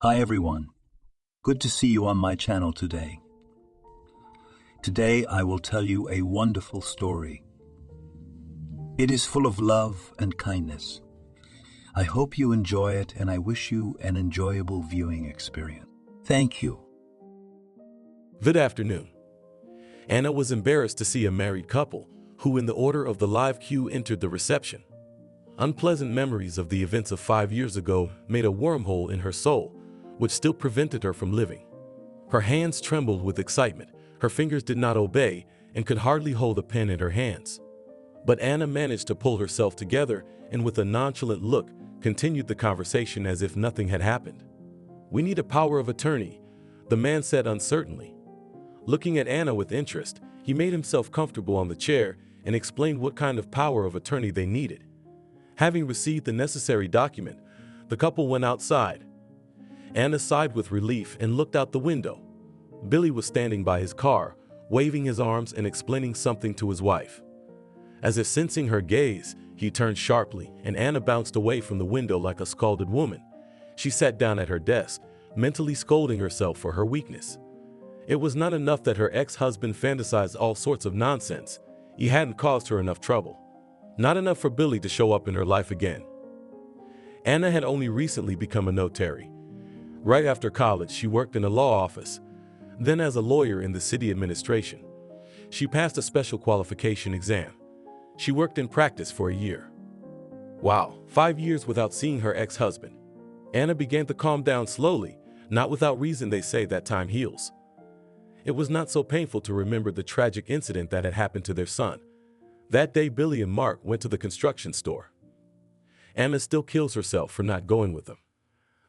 Hi everyone, good to see you on my channel today. Today I will tell you a wonderful story. It is full of love and kindness. I hope you enjoy it and I wish you an enjoyable viewing experience. Thank you. Good afternoon. Anna was embarrassed to see a married couple who in the order of the live queue entered the reception. Unpleasant memories of the events of 5 years ago made a wormhole in her soul, which still prevented her from living. Her hands trembled with excitement, her fingers did not obey, and could hardly hold a pen in her hands. But Anna managed to pull herself together and with a nonchalant look continued the conversation as if nothing had happened. "We need a power of attorney," the man said uncertainly. Looking at Anna with interest, he made himself comfortable on the chair and explained what kind of power of attorney they needed. Having received the necessary document, the couple went outside. Anna sighed with relief and looked out the window. Billy was standing by his car, waving his arms and explaining something to his wife. As if sensing her gaze, he turned sharply, and Anna bounced away from the window like a scalded woman. She sat down at her desk, mentally scolding herself for her weakness. It was not enough that her ex-husband fantasized all sorts of nonsense. He hadn't caused her enough trouble. Not enough for Billy to show up in her life again. Anna had only recently become a notary. Right after college, she worked in a law office, then as a lawyer in the city administration. She passed a special qualification exam. She worked in practice for a year. Wow, 5 years without seeing her ex-husband. Anna began to calm down slowly, not without reason. They say that time heals. It was not so painful to remember the tragic incident that had happened to their son. That day, Billy and Mark went to the construction store. Anna still kills herself for not going with them.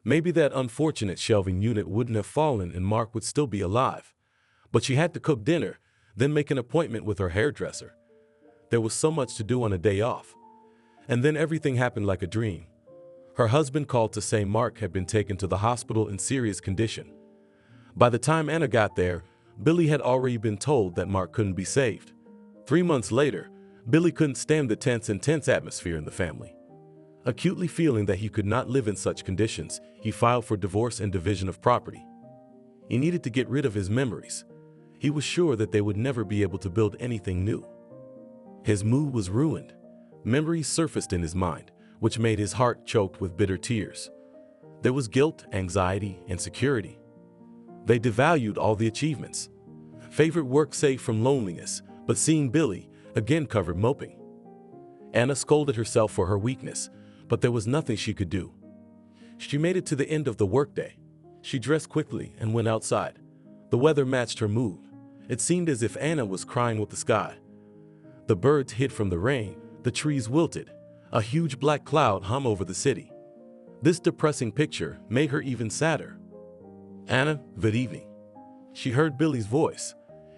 Maybe that unfortunate shelving unit wouldn't have fallen and Mark would still be alive. But she had to cook dinner, then make an appointment with her hairdresser. There was so much to do on a day off. And then everything happened like a dream. Her husband called to say Mark had been taken to the hospital in serious condition. By the time Anna got there, Billy had already been told that Mark couldn't be saved. 3 months later, Billy couldn't stand the tense atmosphere in the family. Acutely feeling that he could not live in such conditions, he filed for divorce and division of property. He needed to get rid of his memories. He was sure that they would never be able to build anything new. His mood was ruined. Memories surfaced in his mind, which made his heart choked with bitter tears. There was guilt, anxiety, and insecurity. They devalued all the achievements. Favorite work saved from loneliness, but seeing Billy again covered moping. Anna scolded herself for her weakness, but there was nothing she could do. She made it to the end of the workday. She dressed quickly and went outside. The weather matched her mood. It seemed as if Anna was crying with the sky. The birds hid from the rain, the trees wilted. A huge black cloud hung over the city. This depressing picture made her even sadder. "Anna, good evening." She heard Billy's voice.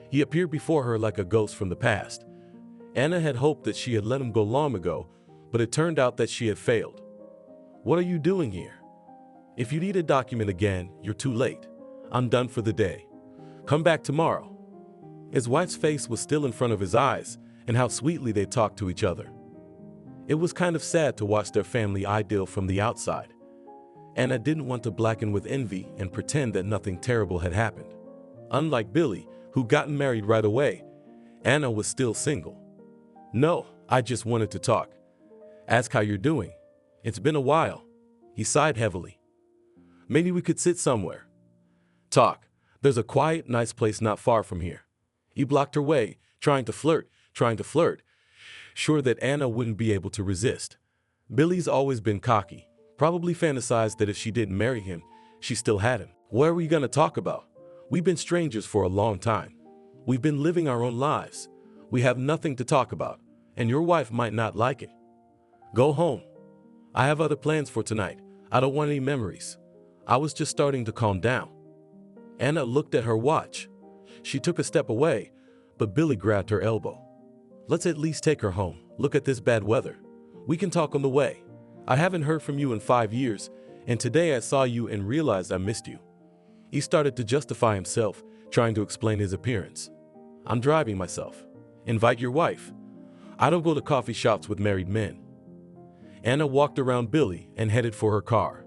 He appeared before her like a ghost from the past. Anna had hoped that she had let him go long ago, but it turned out that she had failed. "What are you doing here? If you need a document again, you're too late. I'm done for the day. Come back tomorrow." His wife's face was still in front of his eyes, and how sweetly they talked to each other. It was kind of sad to watch their family idyll from the outside. Anna didn't want to blacken with envy and pretend that nothing terrible had happened. Unlike Billy, who'd gotten married right away, Anna was still single. "No, I just wanted to talk. Ask how you're doing. It's been a while." He sighed heavily. "Maybe we could sit somewhere. Talk. There's a quiet, nice place not far from here." He blocked her way, trying to flirt, sure that Anna wouldn't be able to resist. Billy's always been cocky, probably fantasized that if she didn't marry him, she still had him. "What are we gonna talk about? We've been strangers for a long time. We've been living our own lives. We have nothing to talk about, and your wife might not like it. Go home. I have other plans for tonight. I don't want any memories." I was just starting to calm down. Anna looked at her watch. She took a step away, but Billy grabbed her elbow. "Let's at least take her home. Look at this bad weather. We can talk on the way. I haven't heard from you in 5 years, and today I saw you and realized I missed you." He started to justify himself, trying to explain his appearance. "I'm driving myself. Invite your wife. I don't go to coffee shops with married men." Anna walked around Billy and headed for her car.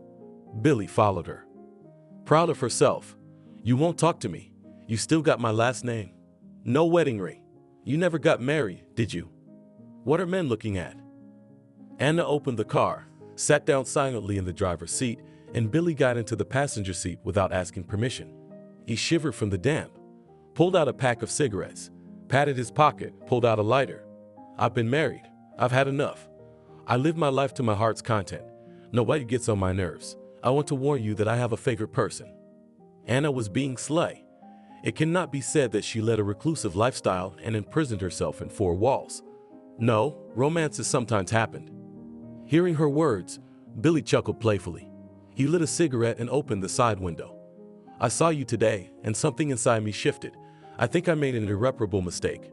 Billy followed her. Proud of herself. You won't talk to me. You still got my last name. No wedding ring. You never got married, did you? What are men looking at? Anna opened the car, sat down silently in the driver's seat, and Billy got into the passenger seat without asking permission. He shivered from the damp, pulled out a pack of cigarettes, patted his pocket, pulled out a lighter. I've been married. I've had enough. I live my life to my heart's content. Nobody gets on my nerves. I want to warn you that I have a favorite person. Anna was being sly. It cannot be said that she led a reclusive lifestyle and imprisoned herself in four walls. No, romances sometimes happened. Hearing her words, Billy chuckled playfully. He lit a cigarette and opened the side window. I saw you today, and something inside me shifted. I think I made an irreparable mistake.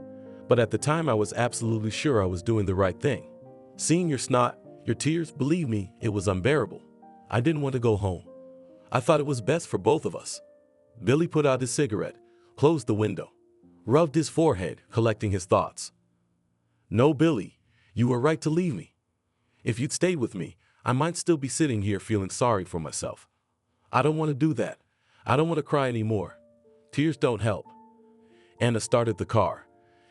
But at the time I was absolutely sure I was doing the right thing. Seeing your snot, your tears, believe me, it was unbearable. I didn't want to go home. I thought it was best for both of us. Billy put out his cigarette, closed the window, rubbed his forehead, collecting his thoughts. No, Billy, you were right to leave me. If you'd stayed with me, I might still be sitting here feeling sorry for myself. I don't want to do that. I don't want to cry anymore. Tears don't help. Anna started the car.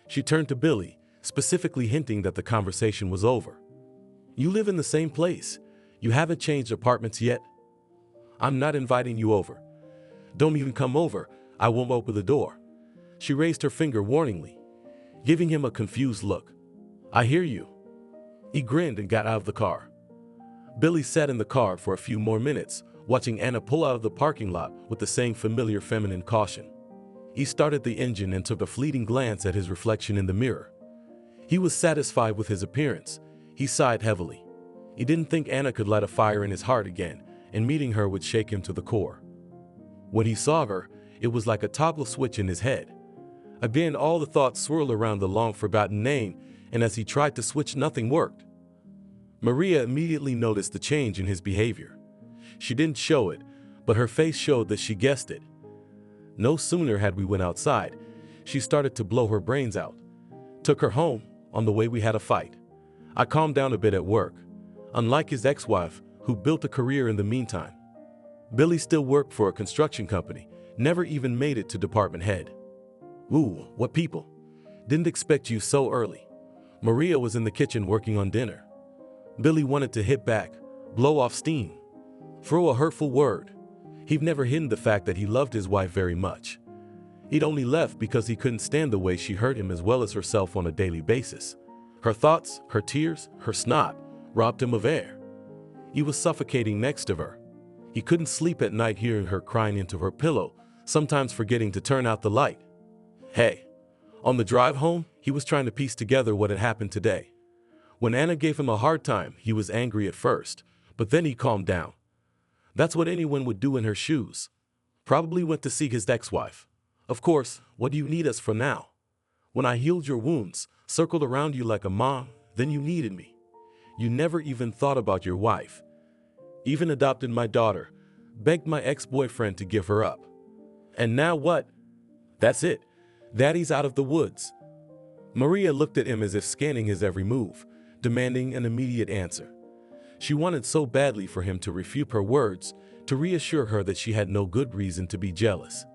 She turned to Billy, specifically hinting that the conversation was over. You live in the same place. You haven't changed apartments yet. I'm not inviting you over. Don't even come over. I won't open the door. She raised her finger warningly, giving him a confused look. I hear you. He grinned and got out of the car. Billy sat in the car for a few more minutes, watching Anna pull out of the parking lot with the same familiar feminine caution. He started the engine and took a fleeting glance at his reflection in the mirror. He was satisfied with his appearance. He sighed heavily. He didn't think Anna could light a fire in his heart again, and meeting her would shake him to the core. When he saw her, it was like a toggle switch in his head. Again, all the thoughts swirled around the long-forgotten name, and as he tried to switch, nothing worked. Maria immediately noticed the change in his behavior. She didn't show it, but her face showed that she guessed it. No sooner had we went outside, she started to blow her brains out. Took her home. On the way we had a fight. I calmed down a bit at work. Unlike his ex-wife, who built a career in the meantime. Billy still worked for a construction company, never even made it to department head. Ooh, what people. Didn't expect you so early. Maria was in the kitchen working on dinner. Billy wanted to hit back, blow off steam, throw a hurtful word. He'd never hidden the fact that he loved his wife very much. He'd only left because he couldn't stand the way she hurt him as well as herself on a daily basis. Her thoughts, her tears, her snot robbed him of air. He was suffocating next to her. He couldn't sleep at night hearing her crying into her pillow, sometimes forgetting to turn out the light. Hey, on the drive home, he was trying to piece together what had happened today. When Anna gave him a hard time, he was angry at first, but then he calmed down. That's what anyone would do in her shoes. Probably went to see his ex-wife. Of course, what do you need us for now? When I healed your wounds, circled around you like a mom, then you needed me. You never even thought about your wife. Even adopted my daughter, begged my ex-boyfriend to give her up. And now what? That's it. Daddy's out of the woods. Maria looked at him as if scanning his every move, demanding an immediate answer. She wanted so badly for him to refute her words, to reassure her that she had no good reason to be jealous.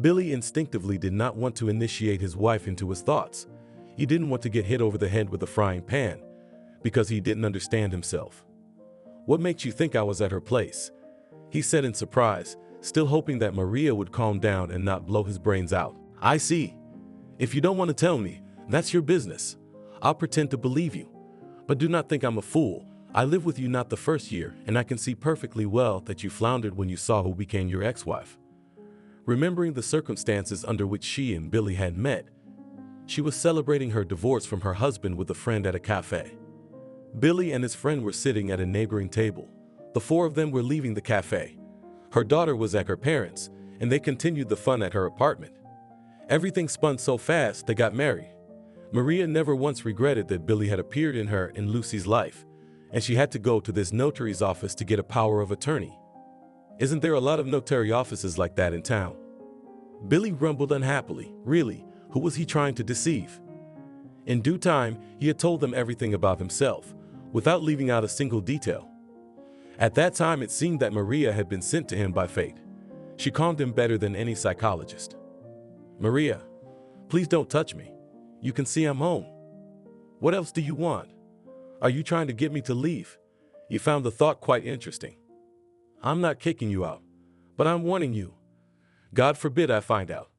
Billy instinctively did not want to initiate his wife into his thoughts. He didn't want to get hit over the head with a frying pan, because he didn't understand himself. What makes you think I was at her place? He said in surprise, still hoping that Maria would calm down and not blow his brains out. I see. If you don't want to tell me, that's your business. I'll pretend to believe you. But do not think I'm a fool. I live with you not the first year, and I can see perfectly well that you floundered when you saw who became your ex-wife. Remembering the circumstances under which she and Billy had met, she was celebrating her divorce from her husband with a friend at a cafe. Billy and his friend were sitting at a neighboring table. The four of them were leaving the cafe. Her daughter was at her parents', and they continued the fun at her apartment. Everything spun so fast they got married. Maria never once regretted that Billy had appeared in her and Lucy's life, and she had to go to this notary's office to get a power of attorney. Isn't there a lot of notary offices like that in town? Billy grumbled unhappily. Really, who was he trying to deceive? In due time, he had told them everything about himself, without leaving out a single detail. At that time, it seemed that Maria had been sent to him by fate. She calmed him better than any psychologist. "Maria, please don't touch me. You can see I'm home. What else do you want? Are you trying to get me to leave?" He found the thought quite interesting. "I'm not kicking you out, but I'm warning you. God forbid I find out.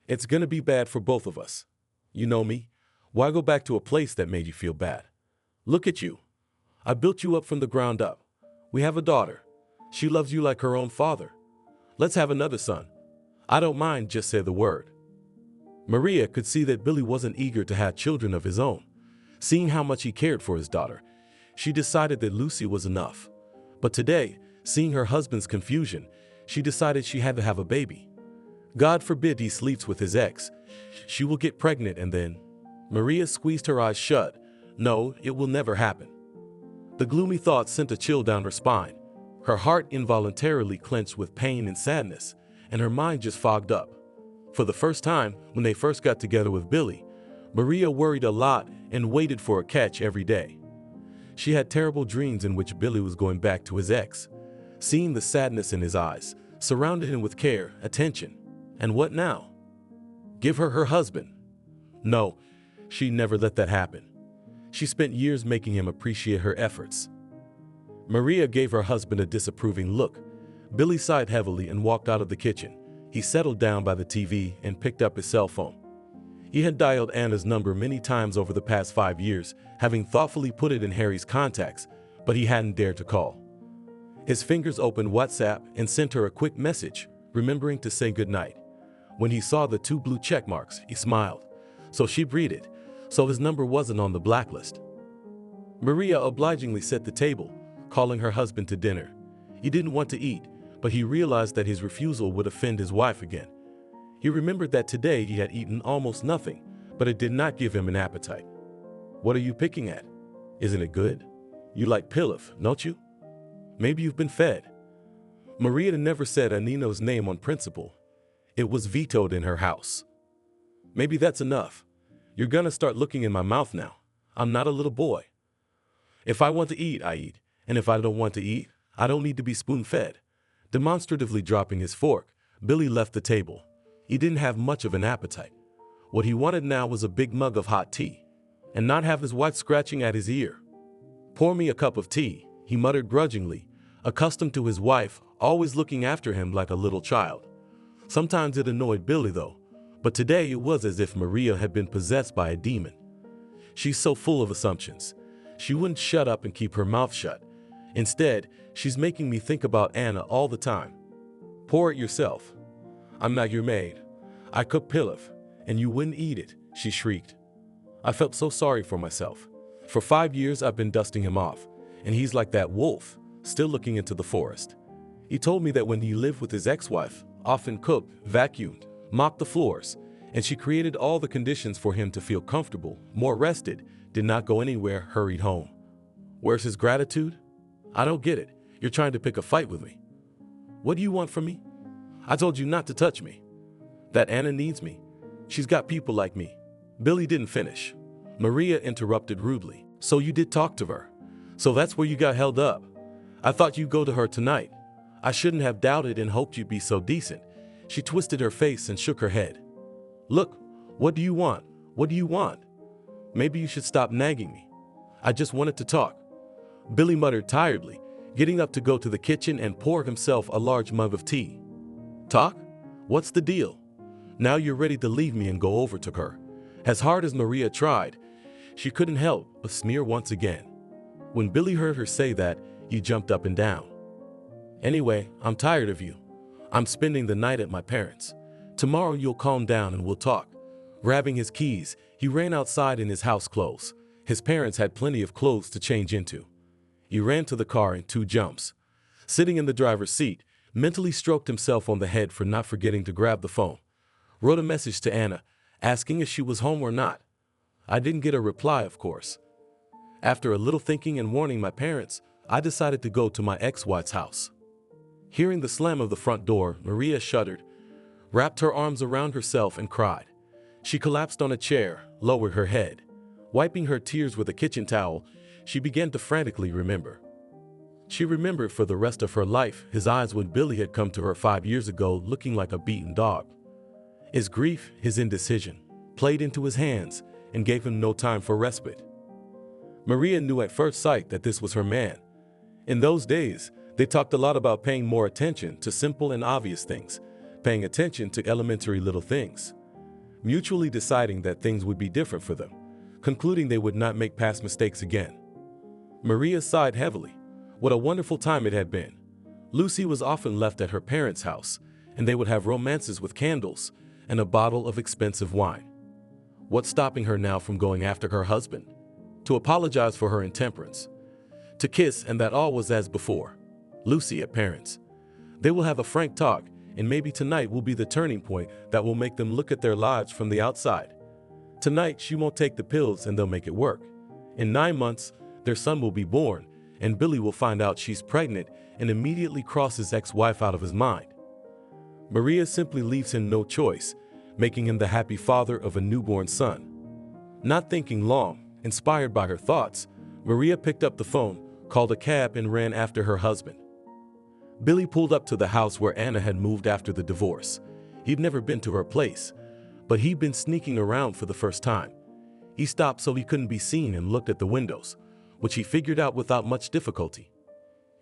It's gonna be bad for both of us. You know me. Why go back to a place that made you feel bad? Look at you. I built you up from the ground up. We have a daughter. She loves you like her own father. Let's have another son. I don't mind, just say the word." Maria could see that Billy wasn't eager to have children of his own. Seeing how much he cared for his daughter, she decided that Lucy was enough. But today, seeing her husband's confusion, she decided she had to have a baby. God forbid he sleeps with his ex. She will get pregnant and then... Maria squeezed her eyes shut. No, it will never happen. The gloomy thought sent a chill down her spine. Her heart involuntarily clenched with pain and sadness, and her mind just fogged up. For the first time, when they first got together with Billy, Maria worried a lot and waited for a catch every day. She had terrible dreams in which Billy was going back to his ex. Seeing the sadness in his eyes, surrounded him with care, attention. And what now? Give her her husband? No, she never let that happen. She spent years making him appreciate her efforts. Maria gave her husband a disapproving look. Billy sighed heavily and walked out of the kitchen. He settled down by the TV and picked up his cell phone. He had dialed Anna's number many times over the past 5 years, having thoughtfully put it in Harry's contacts, but he hadn't dared to call. His fingers opened WhatsApp and sent her a quick message, remembering to say goodnight. When he saw the 2 blue check marks, he smiled. So she breathed, so his number wasn't on the blacklist. Maria obligingly set the table, calling her husband to dinner. He didn't want to eat, but he realized that his refusal would offend his wife again. He remembered that today he had eaten almost nothing, but it did not give him an appetite. "What are you picking at? Isn't it good? You like pilaf, don't you? Maybe you've been fed." Maria never said Anino's name on principle. It was vetoed in her house. "Maybe that's enough. You're gonna start looking in my mouth now. I'm not a little boy. If I want to eat, I eat. And if I don't want to eat, I don't need to be spoon-fed." Demonstratively dropping his fork, Billy left the table. He didn't have much of an appetite. What he wanted now was a big mug of hot tea, and not have his wife scratching at his ear. "Pour me a cup of tea," he muttered grudgingly, accustomed to his wife always looking after him like a little child. Sometimes it annoyed Billy though, but today it was as if Maria had been possessed by a demon. She's so full of assumptions. She wouldn't shut up and keep her mouth shut. Instead, she's making me think about Anna all the time. "Pour it yourself. I'm not your maid. I cook pilaf, and you wouldn't eat it," she shrieked. I felt so sorry for myself. For 5 years I've been dusting him off, and he's like that wolf, still looking into the forest. He told me that when he lived with his ex-wife, often cooked, vacuumed, mopped the floors, and she created all the conditions for him to feel comfortable, more rested, did not go anywhere, hurried home. Where's his gratitude? I don't get it. You're trying to pick a fight with me. What do you want from me? I told you not to touch me. That Anna needs me. She's got people like me. Billy didn't finish. Maria interrupted rudely. So you did talk to her. So that's where you got held up. I thought you'd go to her tonight. I shouldn't have doubted and hoped you'd be so decent. She twisted her face and shook her head. Look, what do you want? What do you want? Maybe you should stop nagging me. I just wanted to talk. Billy muttered tiredly, getting up to go to the kitchen and pour himself a large mug of tea. Talk? What's the deal? Now you're ready to leave me and go over to her. As hard as Maria tried, she couldn't help but sneer once again. When Billy heard her say that, he jumped up and down. Anyway, I'm tired of you. I'm spending the night at my parents'. Tomorrow you'll calm down and we'll talk. Grabbing his keys, he ran outside in his house clothes. His parents had plenty of clothes to change into. He ran to the car in 2 jumps. Sitting in the driver's seat, mentally stroked himself on the head for not forgetting to grab the phone. Wrote a message to Anna, asking if she was home or not. I didn't get a reply, of course. After a little thinking and warning my parents, I decided to go to my ex-wife's house. Hearing the slam of the front door, Maria shuddered, wrapped her arms around herself and cried. She collapsed on a chair, lowered her head. Wiping her tears with a kitchen towel, she began to frantically remember. She remembered for the rest of her life his eyes when Billy had come to her 5 years ago looking like a beaten dog. His grief, his indecision, played into his hands and gave him no time for respite. Maria knew at first sight that this was her man. In those days, they talked a lot about paying more attention to simple and obvious things, paying attention to elementary little things, mutually deciding that things would be different for them, concluding they would not make past mistakes again. Maria sighed heavily. What a wonderful time it had been. Lucy was often left at her parents' house, and they would have romances with candles and a bottle of expensive wine. What's stopping her now from going after her husband? To apologize for her intemperance? To kiss, and that all was as before? Lucy at parents. They will have a frank talk, and maybe tonight will be the turning point that will make them look at their lives from the outside. Tonight she won't take the pills and they'll make it work. In 9 months, their son will be born, and Billy will find out she's pregnant and immediately cross his ex-wife out of his mind. Maria simply leaves him no choice, making him the happy father of a newborn son. Not thinking long, inspired by her thoughts, Maria picked up the phone, called a cab, and ran after her husband. Billy pulled up to the house where Anna had moved after the divorce. He'd never been to her place, but he'd been sneaking around for the first time. He stopped so he couldn't be seen and looked at the windows, which he figured out without much difficulty.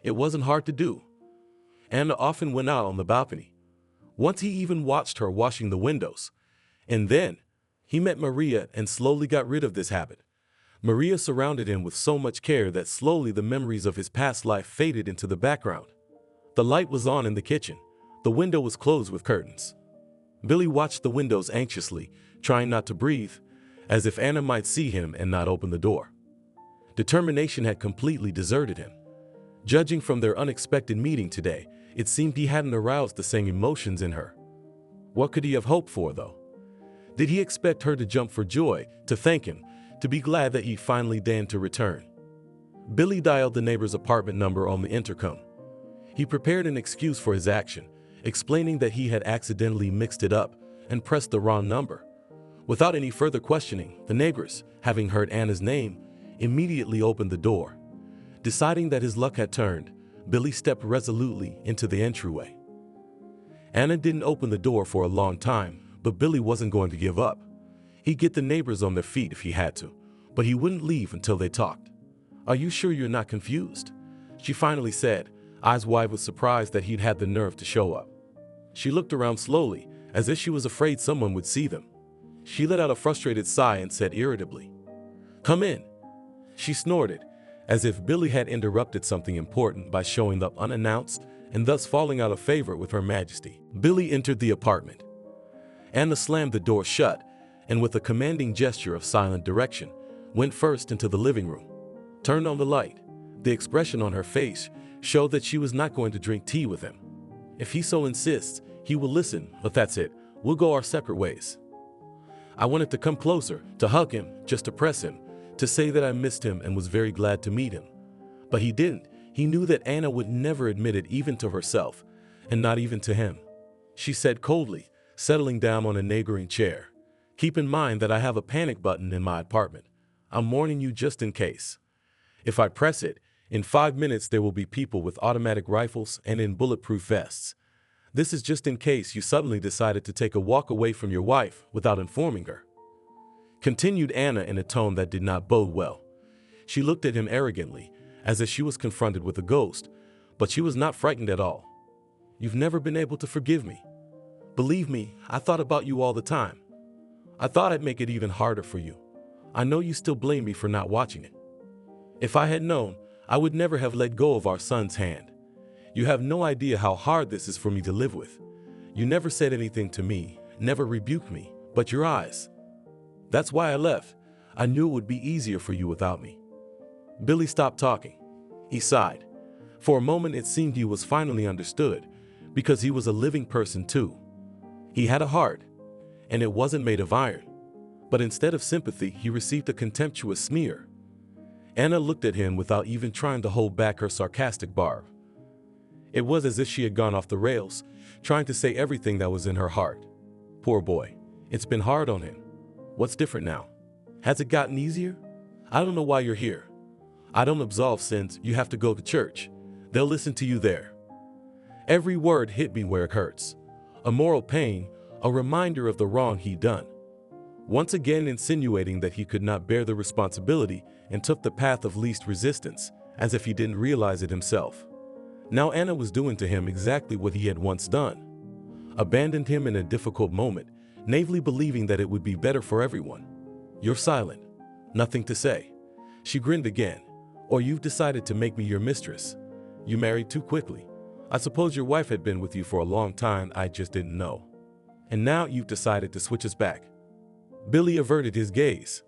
It wasn't hard to do. Anna often went out on the balcony. Once he even watched her washing the windows. And then he met Maria and slowly got rid of this habit. Maria surrounded him with so much care that slowly the memories of his past life faded into the background. The light was on in the kitchen. The window was closed with curtains. Billy watched the windows anxiously, trying not to breathe, as if Anna might see him and not open the door. Determination had completely deserted him. Judging from their unexpected meeting today, it seemed he hadn't aroused the same emotions in her. What could he have hoped for, though? Did he expect her to jump for joy, to thank him, to be glad that he finally deigned to return? Billy dialed the neighbor's apartment number on the intercom. He prepared an excuse for his action, explaining that he had accidentally mixed it up and pressed the wrong number. Without any further questioning, the neighbors, having heard Anna's name, immediately opened the door. Deciding that his luck had turned, Billy stepped resolutely into the entryway. Anna didn't open the door for a long time, but Billy wasn't going to give up. He'd get the neighbors on their feet if he had to, but he wouldn't leave until they talked. "Are you sure you're not confused?" she finally said, eyes wide with surprise that he'd had the nerve to show up. She looked around slowly, as if she was afraid someone would see them. She let out a frustrated sigh and said irritably, "Come in." She snorted, as if Billy had interrupted something important by showing up unannounced and thus falling out of favor with Her Majesty. Billy entered the apartment. Anna slammed the door shut and with a commanding gesture of silent direction, went first into the living room, turned on the light. The expression on her face showed that she was not going to drink tea with him. If he so insists, he will listen, but that's it. We'll go our separate ways. I wanted to come closer, to hug him, just to press him, to say that I missed him and was very glad to meet him. But he didn't. He knew that Anna would never admit it even to herself, and not even to him. She said coldly, settling down on a neighboring chair, "Keep in mind that I have a panic button in my apartment. I'm warning you just in case. If I press it, in 5 minutes there will be people with automatic rifles and in bulletproof vests. This is just in case you suddenly decided to take a walk away from your wife without informing her." Continued Anna in a tone that did not bode well. She looked at him arrogantly, as if she was confronted with a ghost, but she was not frightened at all. "You've never been able to forgive me. Believe me, I thought about you all the time. I thought I'd make it even harder for you. I know you still blame me for not watching it. If I had known, I would never have let go of our son's hand. You have no idea how hard this is for me to live with. You never said anything to me, never rebuked me, but your eyes. That's why I left. I knew it would be easier for you without me." Billy stopped talking. He sighed. For a moment it seemed he was finally understood, because he was a living person too. He had a heart, and it wasn't made of iron. But instead of sympathy, he received a contemptuous sneer. Anna looked at him without even trying to hold back her sarcastic barb. It was as if she had gone off the rails, trying to say everything that was in her heart. Poor boy. It's been hard on him. What's different now? Has it gotten easier? I don't know why you're here. I don't absolve sins, you have to go to church. They'll listen to you there. Every word hit me where it hurts. A moral pain, a reminder of the wrong he'd done. Once again insinuating that he could not bear the responsibility and took the path of least resistance, as if he didn't realize it himself. Now Anna was doing to him exactly what he had once done. Abandoned him in a difficult moment, naively believing that it would be better for everyone. You're silent. Nothing to say. She grinned again. Or you've decided to make me your mistress. You married too quickly. I suppose your wife had been with you for a long time, I just didn't know. And now you've decided to switch us back. Billy averted his gaze.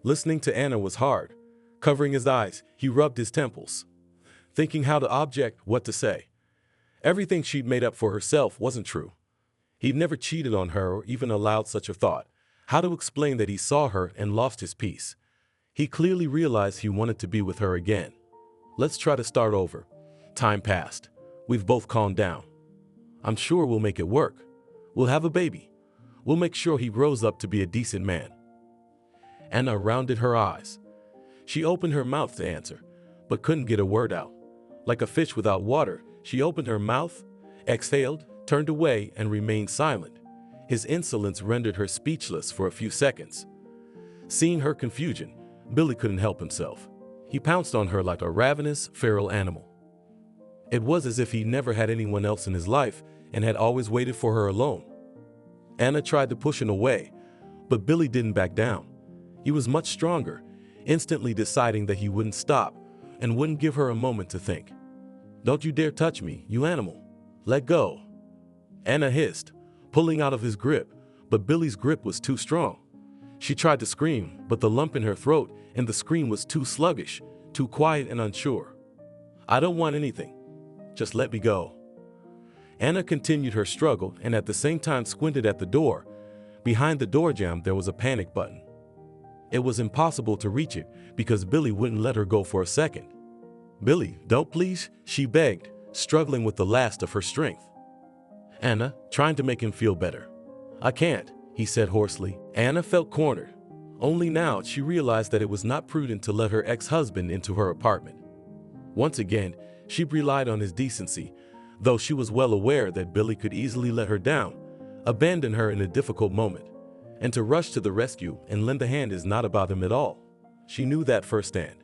Listening to Anna was hard. Covering his eyes, he rubbed his temples, thinking how to object, what to say. Everything she'd made up for herself wasn't true. He'd never cheated on her or even allowed such a thought. How to explain that he saw her and lost his peace? He clearly realized he wanted to be with her again. Let's try to start over. Time passed. We've both calmed down. I'm sure we'll make it work. We'll have a baby. We'll make sure he grows up to be a decent man. Anna rounded her eyes. She opened her mouth to answer, but couldn't get a word out. Like a fish without water, she opened her mouth, exhaled, turned away, and remained silent. His insolence rendered her speechless for a few seconds. Seeing her confusion, Billy couldn't help himself. He pounced on her like a ravenous, feral animal. It was as if he never had anyone else in his life and had always waited for her alone. Anna tried to push him away, but Billy didn't back down. He was much stronger, instantly deciding that he wouldn't stop and wouldn't give her a moment to think. Don't you dare touch me, you animal. Let go. Anna hissed, pulling out of his grip, but Billy's grip was too strong. She tried to scream, but the lump in her throat and the scream was too sluggish, too quiet and unsure. I don't want anything. Just let me go. Anna continued her struggle and at the same time squinted at the door. Behind the door jamb there was a panic button. It was impossible to reach it because Billy wouldn't let her go for a second. Billy, don't please, she begged, struggling with the last of her strength. Anna, trying to make him feel better. I can't, he said hoarsely. Anna felt cornered. Only now she realized that it was not prudent to let her ex-husband into her apartment. Once again, she relied on his decency, though she was well aware that Billy could easily let her down, abandon her in a difficult moment. And to rush to the rescue and lend a hand is not about him at all. She knew that firsthand.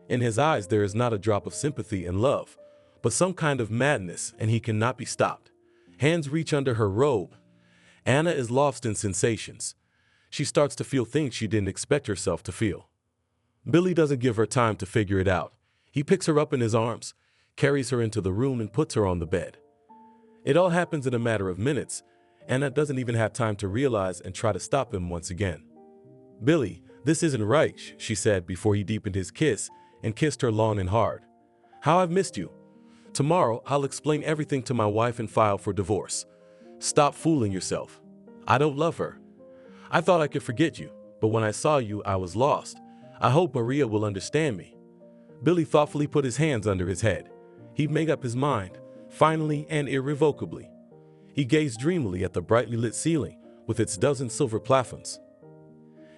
In his eyes there is not a drop of sympathy and love, but some kind of madness, and he cannot be stopped. Hands reach under her robe. Anna is lost in sensations. She starts to feel things she didn't expect herself to feel. Billy doesn't give her time to figure it out. He picks her up in his arms, carries her into the room and puts her on the bed. It all happens in a matter of minutes. Anna doesn't even have time to realize and try to stop him once again. Billy, this isn't right, she said before he deepened his kiss and kissed her long and hard. How I've missed you. Tomorrow I'll explain everything to my wife and file for divorce. Stop fooling yourself. I don't love her. I thought I could forget you, but when I saw you I was lost. I hope Maria will understand me. Billy thoughtfully put his hands under his head. He'd made up his mind, finally and irrevocably. He gazed dreamily at the brightly lit ceiling with its dozen silver plafonds.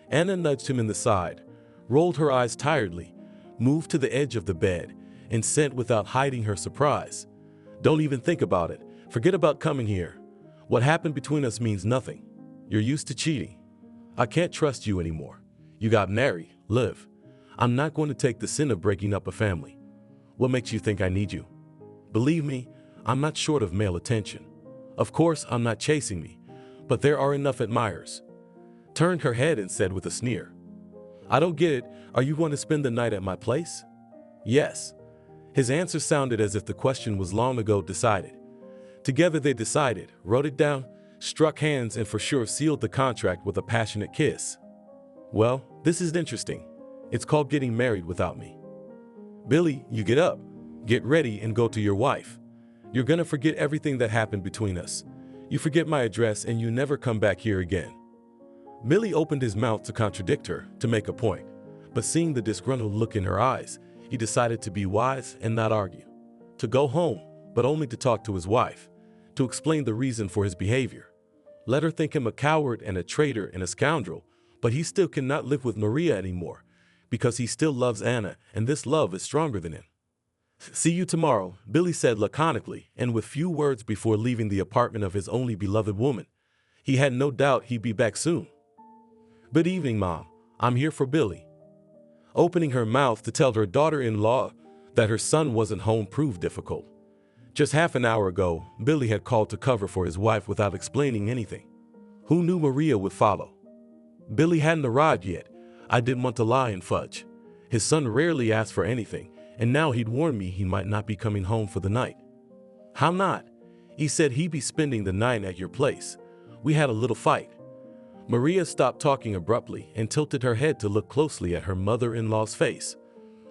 Anna nudged him in the side, rolled her eyes tiredly, moved to the edge of the bed, and said without hiding her surprise, Don't even think about it. Forget about coming here. What happened between us means nothing. You're used to cheating. I can't trust you anymore. You got married. Live. I'm not going to take the sin of breaking up a family. What makes you think I need you? Believe me, I'm not short of male attention. Of course, I'm not chasing me, but there are enough admirers. Turned her head and said with a sneer, I don't get it. Are you going to spend the night at my place? Yes. His answer sounded as if the question was long ago decided. Together they decided, wrote it down, struck hands, and for sure sealed the contract with a passionate kiss. Well, this is interesting. It's called getting married without me. Billy, you get up, get ready, and go to your wife. You're gonna forget everything that happened between us. You forget my address and you never come back here again. Billy opened his mouth to contradict her, to make a point, but seeing the disgruntled look in her eyes, he decided to be wise and not argue. To go home, but only to talk to his wife, to explain the reason for his behavior. Let her think him a coward and a traitor and a scoundrel, but he still cannot live with Maria anymore, because he still loves Anna, and this love is stronger than him. See you tomorrow, Billy said laconically and with few words before leaving the apartment of his only beloved woman. He had no doubt he'd be back soon. Good evening, Mom. I'm here for Billy. Opening her mouth to tell her daughter-in-law that her son wasn't home proved difficult. Just half an hour ago, Billy had called to cover for his wife without explaining anything. Who knew Maria would follow? Billy hadn't arrived yet. I didn't want to lie and fudge. His son rarely asked for anything, and now he'd warned me he might not be coming home for the night. How not? He said he'd be spending the night at your place. We had a little fight. Maria stopped talking abruptly and tilted her head to look closely at her mother-in-law's face.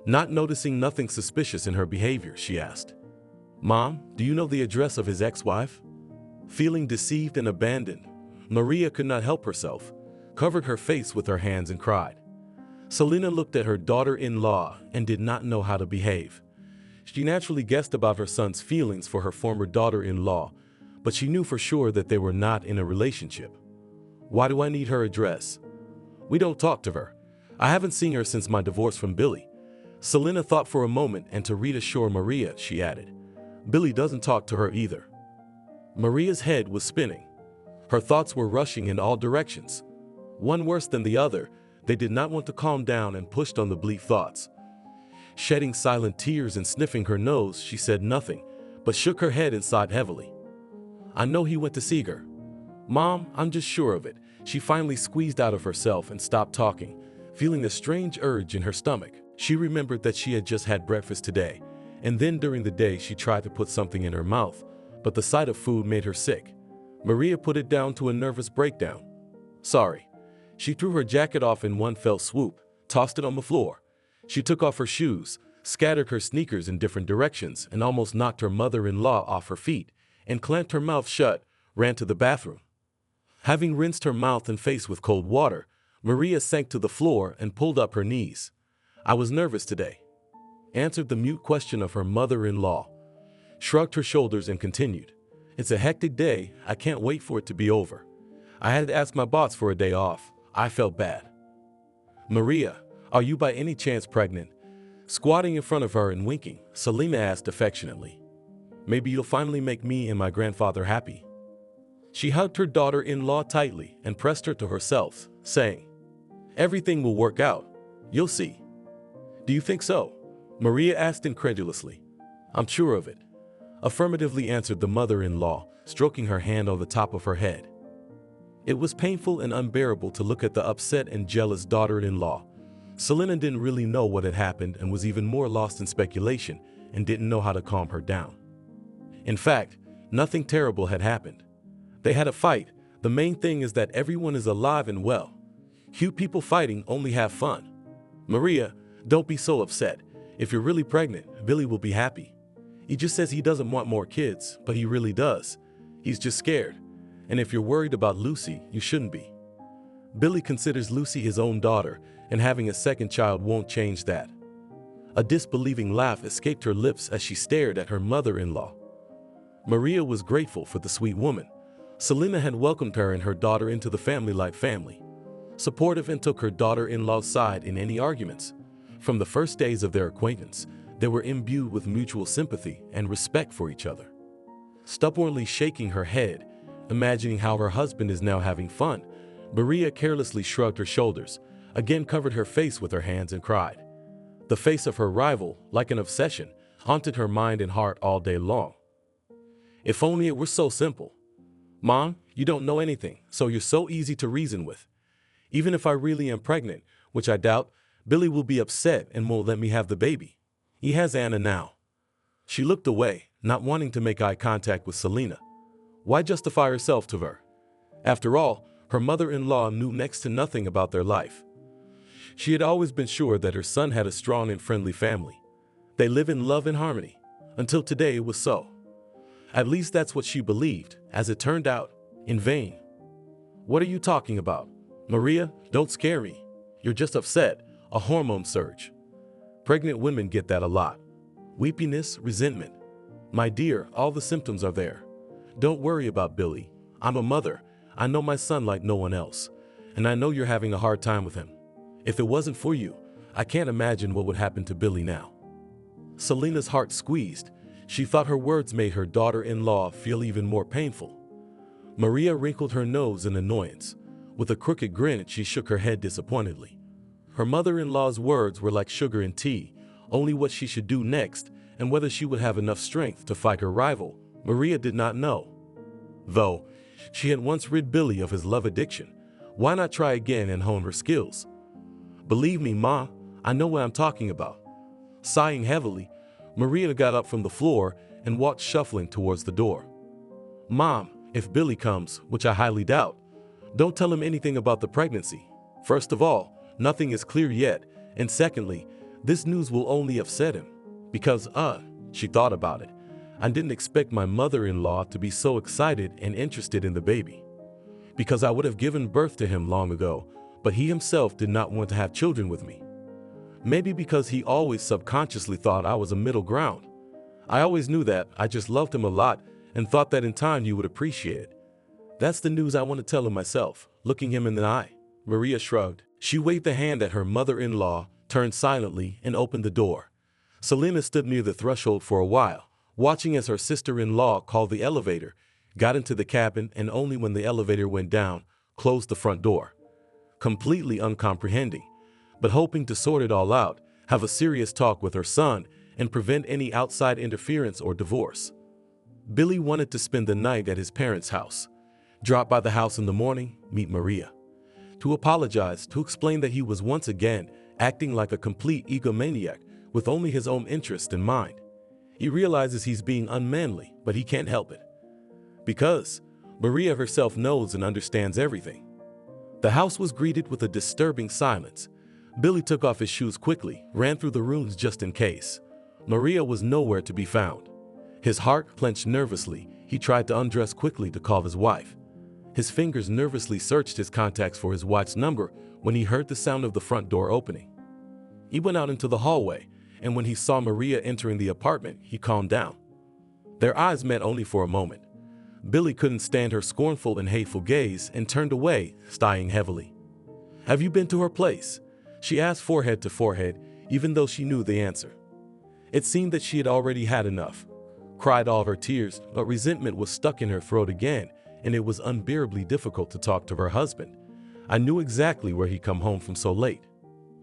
Not noticing nothing suspicious in her behavior, she asked, "Mom, do you know the address of his ex-wife?" Feeling deceived and abandoned, Maria could not help herself, covered her face with her hands and cried. Selena looked at her daughter-in-law and did not know how to behave. She naturally guessed about her son's feelings for her former daughter-in-law, but she knew for sure that they were not in a relationship. Why do I need her address? We don't talk to her. I haven't seen her since my divorce from Billy. Selena thought for a moment, and to reassure Maria, she added, Billy doesn't talk to her either. Maria's head was spinning. Her thoughts were rushing in all directions. One worse than the other, they did not want to calm down and pushed on the bleak thoughts. Shedding silent tears and sniffing her nose, she said nothing, but shook her head and sighed heavily. I know he went to see her. Mom, I'm just sure of it. She finally squeezed out of herself and stopped talking, feeling a strange urge in her stomach. She remembered that she had just had breakfast today, and then during the day she tried to put something in her mouth, but the sight of food made her sick. Maria put it down to a nervous breakdown. Sorry. She threw her jacket off in one fell swoop, tossed it on the floor. She took off her shoes, scattered her sneakers in different directions, and almost knocked her mother-in-law off her feet, and clamped her mouth shut, ran to the bathroom. Having rinsed her mouth and face with cold water, Maria sank to the floor and pulled up her knees. I was nervous today, answered the mute question of her mother-in-law, shrugged her shoulders and continued. It's a hectic day. I can't wait for it to be over. I had to ask my boss for a day off. I felt bad. Maria, are you by any chance pregnant? Squatting in front of her and winking, Selena asked affectionately. Maybe you'll finally make me and my grandfather happy. She hugged her daughter-in-law tightly and pressed her to herself, saying, Everything will work out. You'll see. Do you think so? Maria asked incredulously. I'm sure of it. Affirmatively answered the mother-in-law, stroking her hand on the top of her head. It was painful and unbearable to look at the upset and jealous daughter-in-law. Selena didn't really know what had happened and was even more lost in speculation and didn't know how to calm her down. In fact, nothing terrible had happened. They had a fight. The main thing is that everyone is alive and well. Few people fighting only have fun. Maria, don't be so upset. If you're really pregnant, Billy will be happy. He just says he doesn't want more kids, but he really does. He's just scared. And if you're worried about Lucy, you shouldn't be. Billy considers Lucy his own daughter, and having a second child won't change that. A disbelieving laugh escaped her lips as she stared at her mother-in-law. Maria was grateful for the sweet woman. Selena had welcomed her and her daughter into the family like family, supportive and took her daughter-in-law's side in any arguments. From the first days of their acquaintance, they were imbued with mutual sympathy and respect for each other. Stubbornly shaking her head, imagining how her husband is now having fun, Maria carelessly shrugged her shoulders, again covered her face with her hands and cried. The face of her rival, like an obsession, haunted her mind and heart all day long. If only it were so simple. Mom, you don't know anything, so you're so easy to reason with. Even if I really am pregnant, which I doubt, Billy will be upset and won't let me have the baby. He has Anna now. She looked away, not wanting to make eye contact with Selena. Why justify herself to her? After all, her mother-in-law knew next to nothing about their life. She had always been sure that her son had a strong and friendly family. They live in love and harmony. Until today it was so. At least that's what she believed. As it turned out, in vain. What are you talking about? Maria, don't scare me. You're just upset, a hormone surge. Pregnant women get that a lot. Weepiness, resentment. My dear, all the symptoms are there. Don't worry about Billy. I'm a mother. I know my son like no one else. And I know you're having a hard time with him. If it wasn't for you, I can't imagine what would happen to Billy now. Selena's heart squeezed. She thought her words made her daughter-in-law feel even more painful. Maria wrinkled her nose in annoyance. With a crooked grin, she shook her head disappointedly. Her mother-in-law's words were like sugar in tea. Only what she should do next, and whether she would have enough strength to fight her rival, Maria did not know. Though she had once rid Billy of his love addiction, why not try again and hone her skills? Believe me, Ma, I know what I'm talking about. Sighing heavily, Maria got up from the floor and walked shuffling towards the door. Mom, if Billy comes, which I highly doubt, don't tell him anything about the pregnancy. First of all, nothing is clear yet, and secondly, this news will only upset him. Because, she thought about it. I didn't expect my mother-in-law to be so excited and interested in the baby. Because I would have given birth to him long ago, but he himself did not want to have children with me. Maybe because he always subconsciously thought I was a middle ground. I always knew that. I just loved him a lot and thought that in time you would appreciate it. That's the news I want to tell him myself, looking him in the eye. Maria shrugged. She waved a hand at her mother-in-law, turned silently, and opened the door. Selena stood near the threshold for a while, watching as her sister-in-law called the elevator, got into the cabin, and only when the elevator went down, closed the front door. Completely uncomprehending, but hoping to sort it all out, have a serious talk with her son, and prevent any outside interference or divorce. Billy wanted to spend the night at his parents' house, drop by the house in the morning, meet Maria, to apologize, to explain that he was once again acting like a complete egomaniac with only his own interest in mind. He realizes he's being unmanly, but he can't help it. Because Maria herself knows and understands everything. The house was greeted with a disturbing silence. Billy took off his shoes quickly, ran through the rooms just in case. Maria was nowhere to be found. His heart clenched nervously. He tried to undress quickly to call his wife. His fingers nervously searched his contacts for his wife's number when he heard the sound of the front door opening. He went out into the hallway, and when he saw Maria entering the apartment, he calmed down. Their eyes met only for a moment. Billy couldn't stand her scornful and hateful gaze and turned away, sighing heavily. "Have you been to her place?" she asked, forehead to forehead, even though she knew the answer. It seemed that she had already had enough, cried all her tears, but resentment was stuck in her throat again, and it was unbearably difficult to talk to her husband. I knew exactly where he'd come home from so late.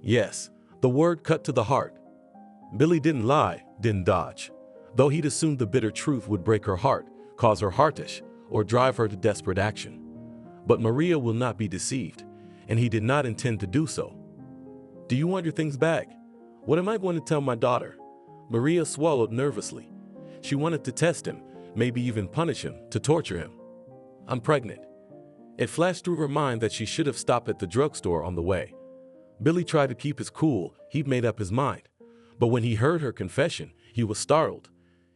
Yes, the word cut to the heart. Billy didn't lie, didn't dodge. Though he'd assumed the bitter truth would break her heart, cause her heartish, or drive her to desperate action. But Maria will not be deceived, and he did not intend to do so. "Do you want your things back? What am I going to tell my daughter?" Maria swallowed nervously. She wanted to test him, maybe even punish him, to torture him. "I'm pregnant." It flashed through her mind that she should have stopped at the drugstore on the way. Billy tried to keep his cool. He'd made up his mind. But when he heard her confession, he was startled.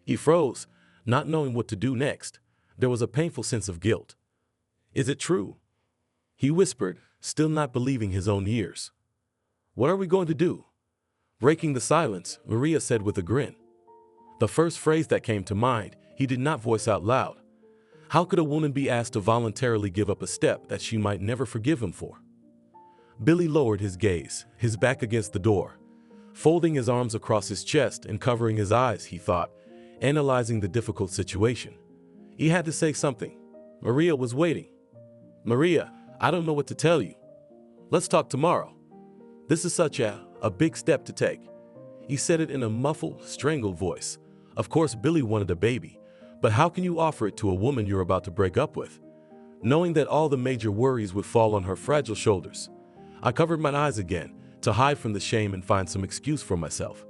He froze, not knowing what to do next. There was a painful sense of guilt. "Is it true?" he whispered, still not believing his own ears. "What are we going to do?" Breaking the silence, Maria said with a grin. The first phrase that came to mind, he did not voice out loud. How could a woman be asked to voluntarily give up a step that she might never forgive him for? Billy lowered his gaze, his back against the door. Folding his arms across his chest and covering his eyes, he thought, analyzing the difficult situation. He had to say something. Maria was waiting. "Maria, I don't know what to tell you. Let's talk tomorrow. This is such a big step to take." He said it in a muffled, strangled voice. Of course, Billy wanted a baby, but how can you offer it to a woman you're about to break up with? Knowing that all the major worries would fall on her fragile shoulders, I covered my eyes again to hide from the shame and find some excuse for myself.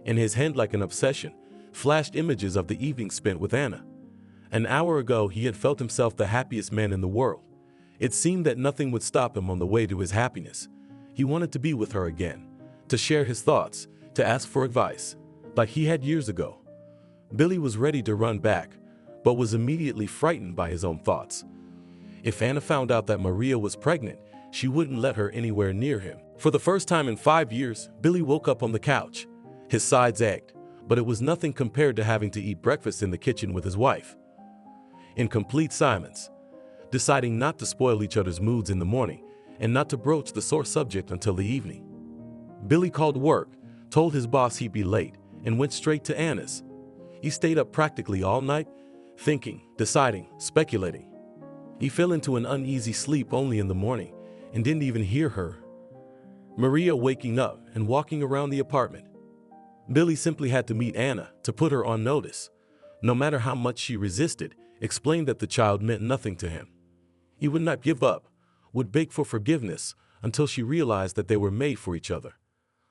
In his head, like an obsession, flashed images of the evening spent with Anna. An hour ago, he had felt himself the happiest man in the world. It seemed that nothing would stop him on the way to his happiness. He wanted to be with her again, to share his thoughts, to ask for advice, like he had years ago. Billy was ready to run back, but was immediately frightened by his own thoughts. If Anna found out that Maria was pregnant, she wouldn't let her anywhere near him. For the first time in 5 years, Billy woke up on the couch. His sides ached, but it was nothing compared to having to eat breakfast in the kitchen with his wife. In complete silence, deciding not to spoil each other's moods in the morning and not to broach the sore subject until the evening. Billy called work, told his boss he'd be late, and went straight to Anna's. He stayed up practically all night, thinking, deciding, speculating. He fell into an uneasy sleep only in the morning and didn't even hear her, Maria, waking up and walking around the apartment. Billy simply had to meet Anna to put her on notice. No matter how much she resisted, explained that the child meant nothing to him. He would not give up, would beg for forgiveness until she realized that they were made for each other.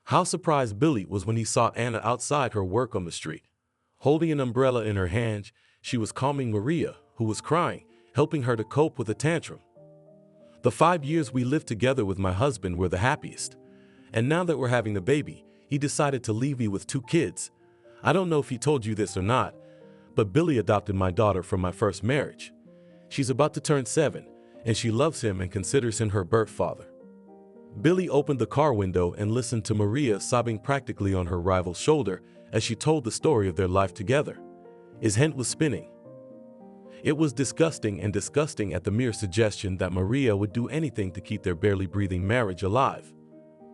How surprised Billy was when he saw Anna outside her work on the street. Holding an umbrella in her hand, she was calming Maria, who was crying, helping her to cope with a tantrum. The 5 years we lived together with my husband were the happiest. And now that we're having a baby, he decided to leave me with 2 kids. I don't know if he told you this or not, but Billy adopted my daughter from my first marriage. She's about to turn 7, and she loves him and considers him her birth father. Billy opened the car window and listened to Maria sobbing practically on her rival's shoulder as she told the story of their life together. His head was spinning. It was disgusting at the mere suggestion that Maria would do anything to keep their barely breathing marriage alive.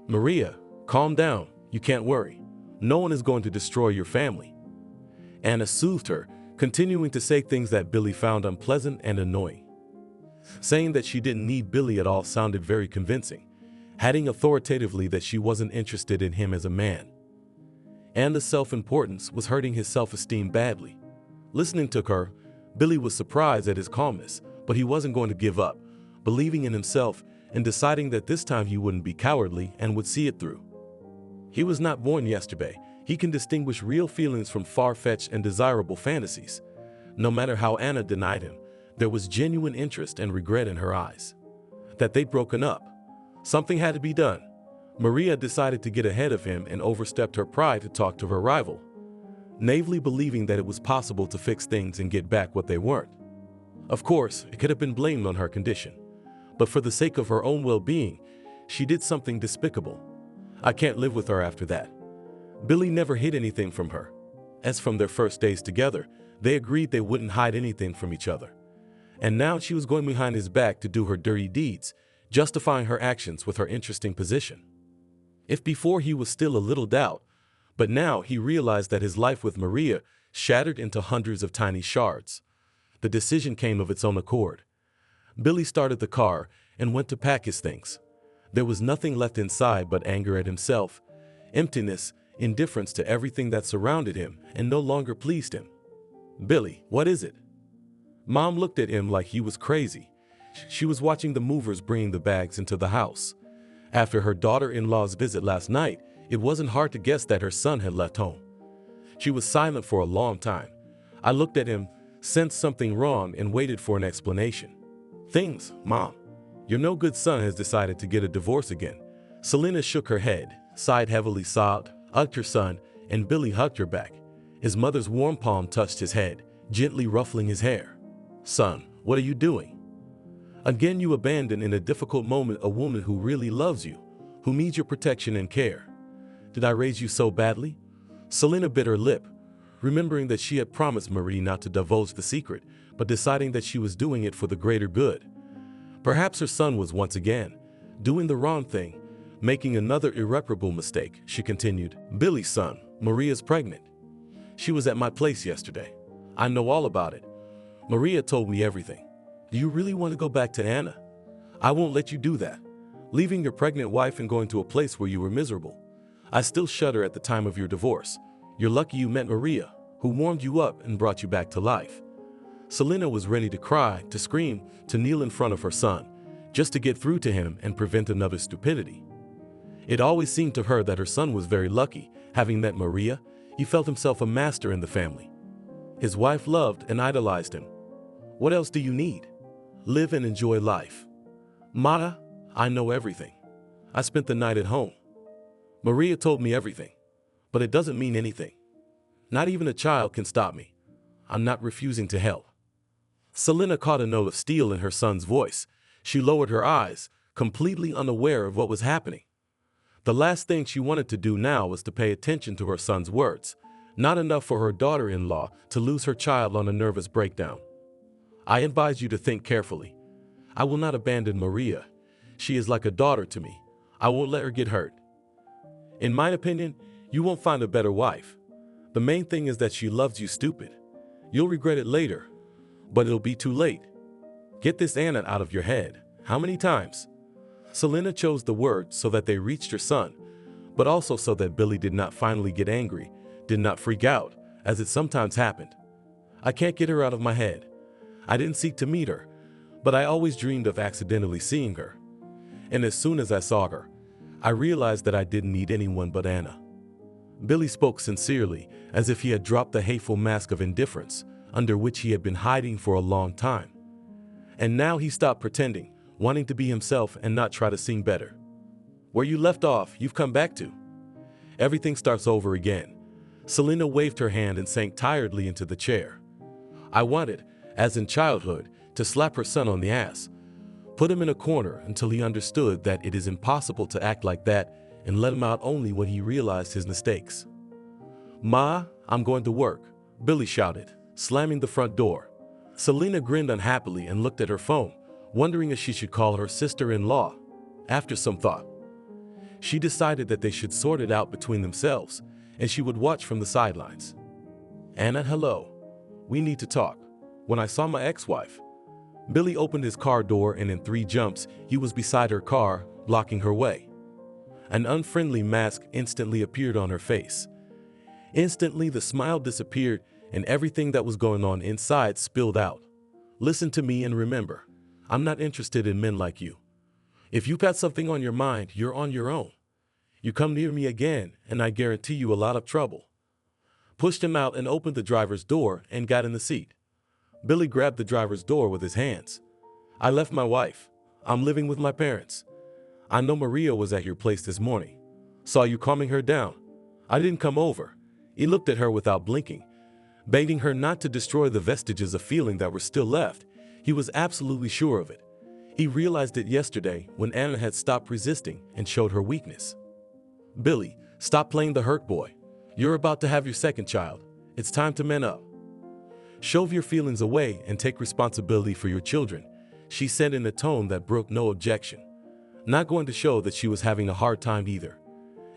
Maria, calm down, you can't worry. No one is going to destroy your family. Anna soothed her, continuing to say things that Billy found unpleasant and annoying. Saying that she didn't need Billy at all sounded very convincing, adding authoritatively that she wasn't interested in him as a man. Anna's self-importance was hurting his self-esteem badly. Listening to her, Billy was surprised at his calmness, but he wasn't going to give up, believing in himself and deciding that this time he wouldn't be cowardly and would see it through. He was not born yesterday. He can distinguish real feelings from far-fetched and desirable fantasies. No matter how Anna denied him, there was genuine interest and regret in her eyes. That they'd broken up. Something had to be done. Maria decided to get ahead of him and overstepped her pride to talk to her rival, naively believing that it was possible to fix things and get back what they weren't. Of course, it could have been blamed on her condition, but for the sake of her own well-being, she did something despicable. I can't live with her after that. Billy never hid anything from her. As from their first days together, they agreed they wouldn't hide anything from each other. And now she was going behind his back to do her dirty deeds, justifying her actions with her interesting position. If before he was still a little doubt, but now he realized that his life with Maria shattered into hundreds of tiny shards. The decision came of its own accord. Billy started the car and went to pack his things. There was nothing left inside but anger at himself, emptiness, indifference to everything that surrounded him and no longer pleased him. "Billy, what is it?" Mom looked at him like he was crazy. She was watching the movers bringing the bags into the house. After her daughter-in-law's visit last night, it wasn't hard to guess that her son had left home. She was silent for a long time. I looked at him, sensed something wrong, and waited for an explanation. "Things, Mom. Your no-good son has decided to get a divorce again." Selena shook her head, sighed heavily, sobbed, hugged her son, and Billy hugged her back. His mother's warm palm touched his head, gently ruffling his hair. "Son, what are you doing? Again you abandon in a difficult moment a woman who really loves you, who needs your protection and care. Did I raise you so badly?" Selena bit her lip, remembering that she had promised Marie not to divulge the secret, but deciding that she was doing it for the greater good. Perhaps her son was once again doing the wrong thing, making another irreparable mistake. She continued, "Billy's son, Maria's pregnant. She was at my place yesterday. I know all about it. Maria told me everything. Do you really want to go back to Anna? I won't let you do that. Leaving your pregnant wife and going to a place where you were miserable. I still shudder at the time of your divorce. You're lucky you met Maria, who warmed you up and brought you back to life." Selena was ready to cry, to scream, to kneel in front of her son, just to get through to him and prevent another stupidity. It always seemed to her that her son was very lucky. Having met Maria, he felt himself a master in the family. His wife loved and idolized him. What else do you need? Live and enjoy life. "Mata, I know everything. I spent the night at home. Maria told me everything, but it doesn't mean anything. Not even a child can stop me. I'm not refusing to help." Selena caught a note of steel in her son's voice. She lowered her eyes, completely unaware of what was happening. The last thing she wanted to do now was to pay attention to her son's words, not enough for her daughter-in-law to lose her child on a nervous breakdown. "I advise you to think carefully. I will not abandon Maria. She is like a daughter to me. I won't let her get hurt. In my opinion, you won't find a better wife. The main thing is that she loves you, stupid. You'll regret it later, but it'll be too late. Get this Anna out of your head. How many times? Selena chose the words so that they reached her son, but also so that Billy did not finally get angry, did not freak out, as it sometimes happened. I can't get her out of my head. I didn't seek to meet her, but I always dreamed of accidentally seeing her. And as soon as I saw her, I realized that I didn't need anyone but Anna. Billy spoke sincerely, as if he had dropped the hateful mask of indifference under which he had been hiding for a long time. And now he stopped pretending, wanting to be himself and not try to seem better. Where you left off, you've come back to. Everything starts over again. Selena waved her hand and sank tiredly into the chair. I wanted, as in childhood, to slap her son on the ass, put him in a corner until he understood that it is impossible to act like that, and let him out only when he realized his mistakes. Ma, I'm going to work, Billy shouted, slamming the front door. Selena grinned unhappily and looked at her phone, wondering if she should call her sister-in-law. After some thought, she decided that they should sort it out between themselves, and she would watch from the sidelines. Anna, hello. We need to talk. When I saw my ex-wife, Billy opened his car door and in 3 jumps, he was beside her car, blocking her way. An unfriendly mask instantly appeared on her face. Instantly, the smile disappeared and everything that was going on inside spilled out. Listen to me and remember, I'm not interested in men like you. If you've got something on your mind, you're on your own. You come near me again, and I guarantee you a lot of trouble. Pushed him out and opened the driver's door and got in the seat. Billy grabbed the driver's door with his hands. I left my wife. I'm living with my parents. I know Maria was at your place this morning. Saw you calming her down. I didn't come over. He looked at her without blinking, begging her not to destroy the vestiges of feeling that were still left. He was absolutely sure of it. He realized it yesterday when Anna had stopped resisting and showed her weakness. Billy, stop playing the hurt boy. You're about to have your second child. It's time to man up. Shove your feelings away and take responsibility for your children, she said in a tone that brooked no objection. Not going to show that she was having a hard time either.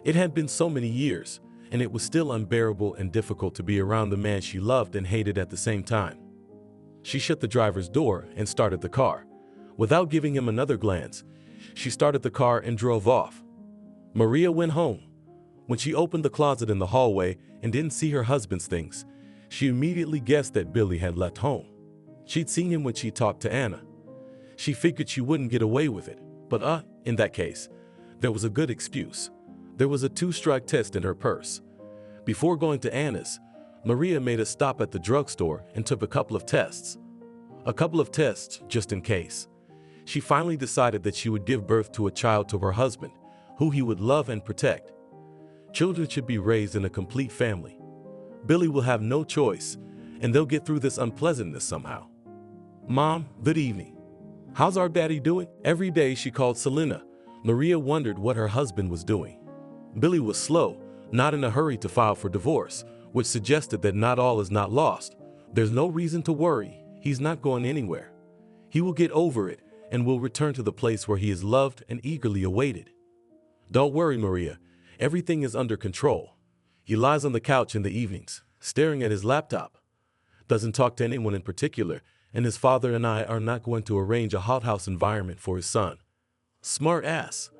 It had been so many years, and it was still unbearable and difficult to be around the man she loved and hated at the same time. She shut the driver's door and started the car. Without giving him another glance, she started the car and drove off. Maria went home. When she opened the closet in the hallway and didn't see her husband's things, she immediately guessed that Billy had left home. She'd seen him when she talked to Anna. She figured she wouldn't get away with it, but in that case, there was a good excuse. There was a 2-strike test in her purse. Before going to Anna's, Maria made a stop at the drugstore and took a couple of tests. A couple of tests, just in case. She finally decided that she would give birth to a child to her husband, who he would love and protect. Children should be raised in a complete family. Billy will have no choice, and they'll get through this unpleasantness somehow. Mom, good evening. How's our daddy doing? Every day she called Selena. Maria wondered what her husband was doing. Billy was slow, not in a hurry to file for divorce, which suggested that not all is not lost. There's no reason to worry. He's not going anywhere. He will get over it and will return to the place where he is loved and eagerly awaited. Don't worry, Maria. Everything is under control. He lies on the couch in the evenings, staring at his laptop. Doesn't talk to anyone in particular, and his father and I are not going to arrange a hothouse environment for his son. Smart ass.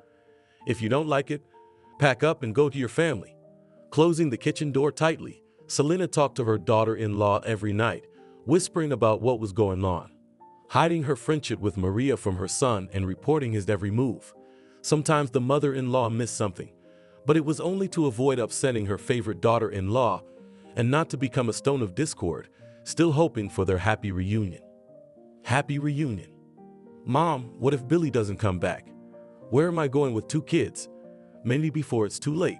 If you don't like it, pack up and go to your family. Closing the kitchen door tightly, Selena talked to her daughter-in-law every night, whispering about what was going on, hiding her friendship with Maria from her son and reporting his every move. Sometimes the mother-in-law missed something, but it was only to avoid upsetting her favorite daughter-in-law and not to become a stone of discord, still hoping for their happy reunion. Happy reunion. Mom, what if Billy doesn't come back? Where am I going with 2 kids? Maybe before it's too late.